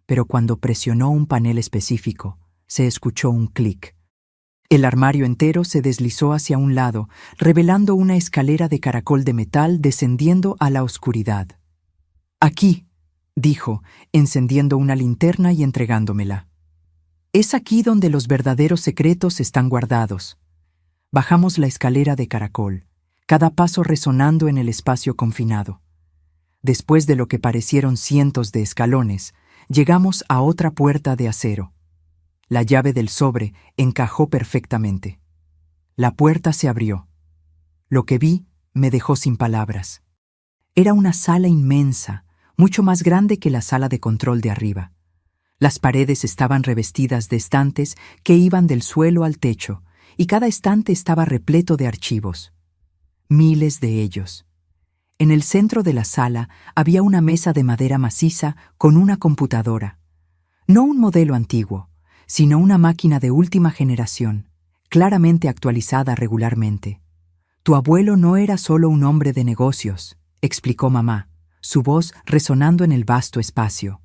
Pero cuando presionó un panel específico, se escuchó un clic. El armario entero se deslizó hacia un lado, revelando una escalera de caracol de metal descendiendo a la oscuridad. «Aquí», dijo, encendiendo una linterna y entregándomela. «Es aquí donde los verdaderos secretos están guardados». Bajamos la escalera de caracol, cada paso resonando en el espacio confinado. Después de lo que parecieron cientos de escalones, llegamos a otra puerta de acero. La llave del sobre encajó perfectamente. La puerta se abrió. Lo que vi me dejó sin palabras. Era una sala inmensa, mucho más grande que la sala de control de arriba. Las paredes estaban revestidas de estantes que iban del suelo al techo, y cada estante estaba repleto de archivos. Miles de ellos. En el centro de la sala había una mesa de madera maciza con una computadora. No un modelo antiguo, sino una máquina de última generación, claramente actualizada regularmente. «Tu abuelo no era solo un hombre de negocios», explicó mamá, su voz resonando en el vasto espacio.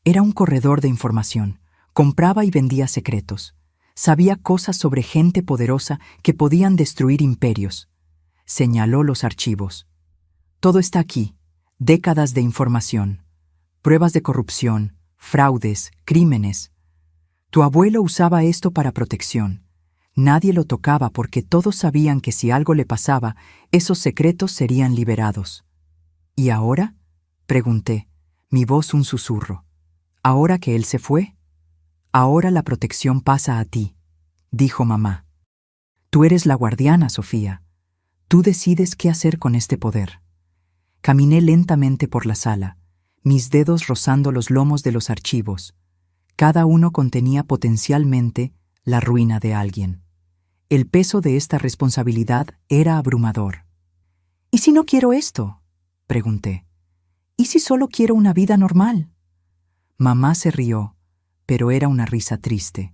«Era un corredor de información. Compraba y vendía secretos. Sabía cosas sobre gente poderosa que podían destruir imperios». Señaló los archivos. «Todo está aquí. Décadas de información. Pruebas de corrupción, fraudes, crímenes. Tu abuelo usaba esto para protección. Nadie lo tocaba porque todos sabían que si algo le pasaba, esos secretos serían liberados». «¿Y ahora?», pregunté, mi voz un susurro. «¿Ahora que él se fue? Ahora la protección pasa a ti», dijo mamá. «Tú eres la guardiana, Sofía. Tú decides qué hacer con este poder». Caminé lentamente por la sala, mis dedos rozando los lomos de los archivos. Cada uno contenía potencialmente la ruina de alguien. El peso de esta responsabilidad era abrumador. «¿Y si no quiero esto?», pregunté. «¿Y si solo quiero una vida normal?». Mamá se rió, pero era una risa triste.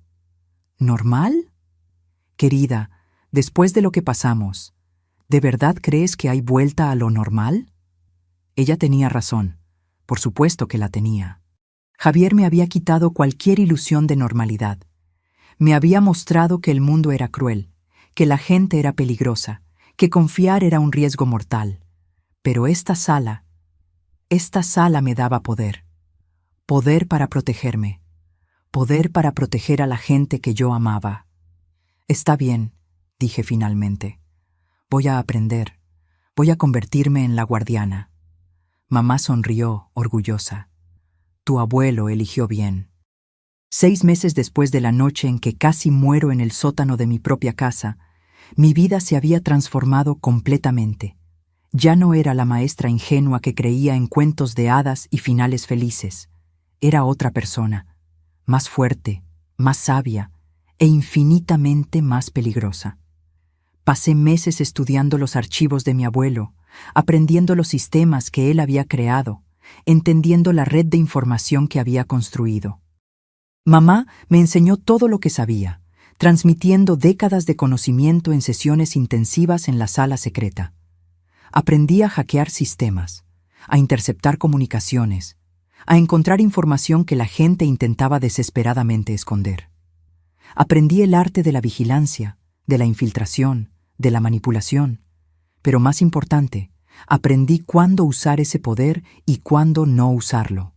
«¿Normal? Querida, después de lo que pasamos, ¿de verdad crees que hay vuelta a lo normal?». Ella tenía razón. Por supuesto que la tenía. Javier me había quitado cualquier ilusión de normalidad. Me había mostrado que el mundo era cruel, que la gente era peligrosa, que confiar era un riesgo mortal. Pero esta sala me daba poder. Poder para protegerme. Poder para proteger a la gente que yo amaba. Está bien, dije finalmente. Voy a aprender. Voy a convertirme en la guardiana. Mamá sonrió, orgullosa. Tu abuelo eligió bien. 6 meses después de la noche en que casi muero en el sótano de mi propia casa, mi vida se había transformado completamente. Ya no era la maestra ingenua que creía en cuentos de hadas y finales felices. Era otra persona, más fuerte, más sabia e infinitamente más peligrosa. Pasé meses estudiando los archivos de mi abuelo, aprendiendo los sistemas que él había creado, entendiendo la red de información que había construido. Mamá me enseñó todo lo que sabía, transmitiendo décadas de conocimiento en sesiones intensivas en la sala secreta. Aprendí a hackear sistemas, a interceptar comunicaciones, a encontrar información que la gente intentaba desesperadamente esconder. Aprendí el arte de la vigilancia, de la infiltración, de la manipulación, pero más importante, aprendí cuándo usar ese poder y cuándo no usarlo.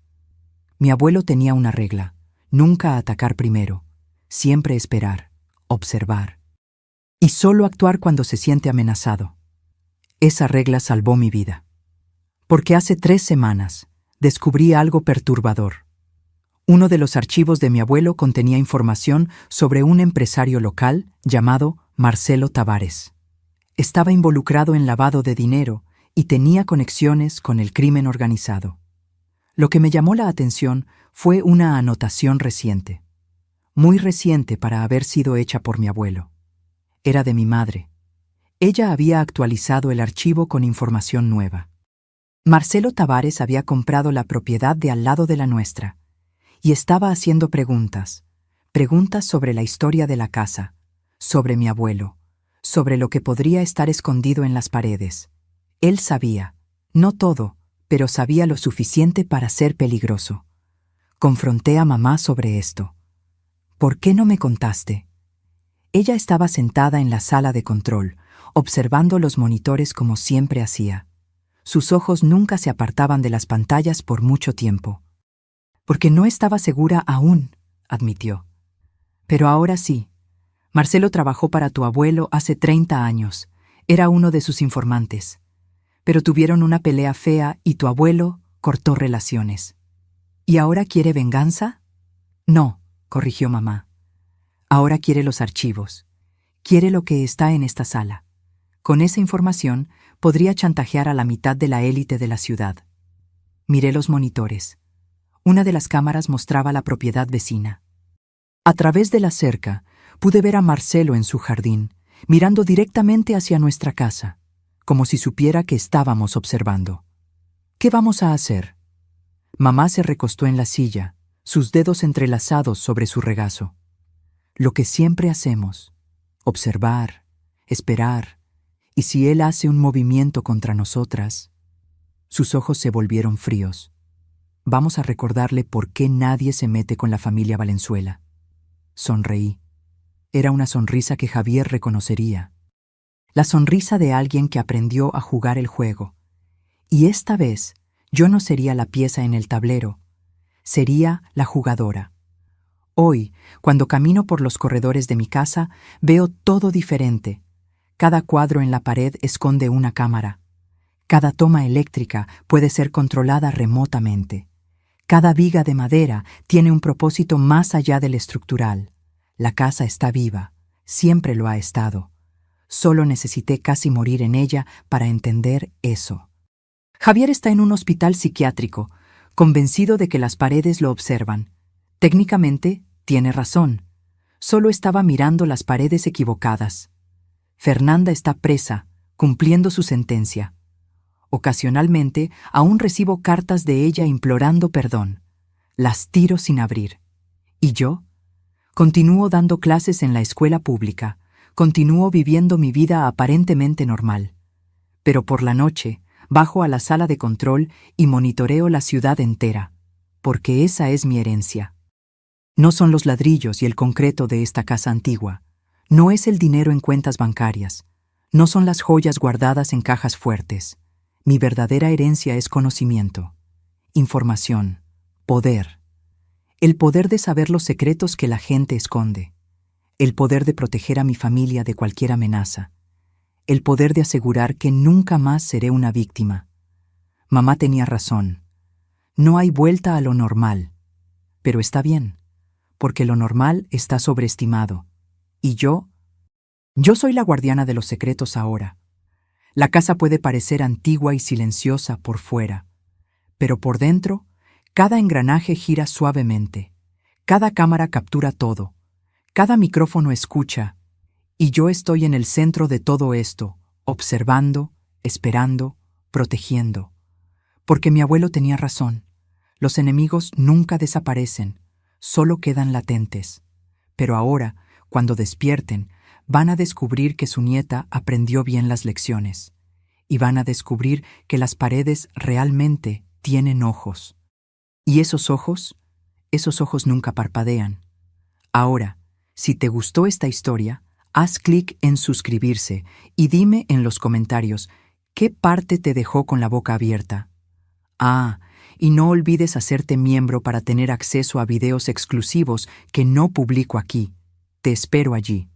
Mi abuelo tenía una regla: nunca atacar primero, siempre esperar, observar, y solo actuar cuando se siente amenazado. Esa regla salvó mi vida. Porque hace 3 semanas descubrí algo perturbador. Uno de los archivos de mi abuelo contenía información sobre un empresario local llamado Marcelo Tavares. Estaba involucrado en lavado de dinero y tenía conexiones con el crimen organizado. Lo que me llamó la atención fue una anotación reciente, muy reciente para haber sido hecha por mi abuelo. Era de mi madre. Ella había actualizado el archivo con información nueva. Marcelo Tavares había comprado la propiedad de al lado de la nuestra y estaba haciendo preguntas sobre la historia de la casa, sobre mi abuelo, sobre lo que podría estar escondido en las paredes. Él sabía, no todo, pero sabía lo suficiente para ser peligroso. Confronté a mamá sobre esto. ¿Por qué no me contaste? Ella estaba sentada en la sala de control, observando los monitores como siempre hacía. Sus ojos nunca se apartaban de las pantallas por mucho tiempo. Porque no estaba segura aún, admitió. Pero ahora sí. Marcelo trabajó para tu abuelo hace 30 años. Era uno de sus informantes. Pero tuvieron una pelea fea y tu abuelo cortó relaciones. ¿Y ahora quiere venganza? No, corrigió mamá. Ahora quiere los archivos. Quiere lo que está en esta sala. Con esa información podría chantajear a la mitad de la élite de la ciudad. Miré los monitores. Una de las cámaras mostraba la propiedad vecina. A través de la cerca pude ver a Marcelo en su jardín, mirando directamente hacia nuestra casa, como si supiera que estábamos observando. ¿Qué vamos a hacer? Mamá se recostó en la silla, sus dedos entrelazados sobre su regazo. Lo que siempre hacemos: observar, esperar, y si él hace un movimiento contra nosotras. Sus ojos se volvieron fríos. Vamos a recordarle por qué nadie se mete con la familia Valenzuela. Sonreí. Era una sonrisa que Javier reconocería. La sonrisa de alguien que aprendió a jugar el juego. Y esta vez yo no sería la pieza en el tablero, sería la jugadora. Hoy, cuando camino por los corredores de mi casa, veo todo diferente. Cada cuadro en la pared esconde una cámara. Cada toma eléctrica puede ser controlada remotamente. Cada viga de madera tiene un propósito más allá del estructural. La casa está viva, siempre lo ha estado. Solo necesité casi morir en ella para entender eso. Javier está en un hospital psiquiátrico, convencido de que las paredes lo observan. Técnicamente, tiene razón. Solo estaba mirando las paredes equivocadas. Fernanda está presa, cumpliendo su sentencia. Ocasionalmente, aún recibo cartas de ella implorando perdón. Las tiro sin abrir. ¿Y yo? Continúo dando clases en la escuela pública. Continúo viviendo mi vida aparentemente normal. Pero por la noche, bajo a la sala de control y monitoreo la ciudad entera, porque esa es mi herencia. No son los ladrillos y el concreto de esta casa antigua. No es el dinero en cuentas bancarias. No son las joyas guardadas en cajas fuertes. Mi verdadera herencia es conocimiento, información, poder. El poder de saber los secretos que la gente esconde. El poder de proteger a mi familia de cualquier amenaza. El poder de asegurar que nunca más seré una víctima. Mamá tenía razón. No hay vuelta a lo normal. Pero está bien, porque lo normal está sobreestimado. Y yo soy la guardiana de los secretos ahora. La casa puede parecer antigua y silenciosa por fuera, pero por dentro, cada engranaje gira suavemente, cada cámara captura todo, cada micrófono escucha, y yo estoy en el centro de todo esto, observando, esperando, protegiendo. Porque mi abuelo tenía razón. Los enemigos nunca desaparecen, solo quedan latentes. Pero ahora, cuando despierten, van a descubrir que su nieta aprendió bien las lecciones. Y van a descubrir que las paredes realmente tienen ojos. Y esos ojos nunca parpadean. Ahora, si te gustó esta historia, haz clic en suscribirse y dime en los comentarios qué parte te dejó con la boca abierta. Ah, y no olvides hacerte miembro para tener acceso a videos exclusivos que no publico aquí. Te espero allí.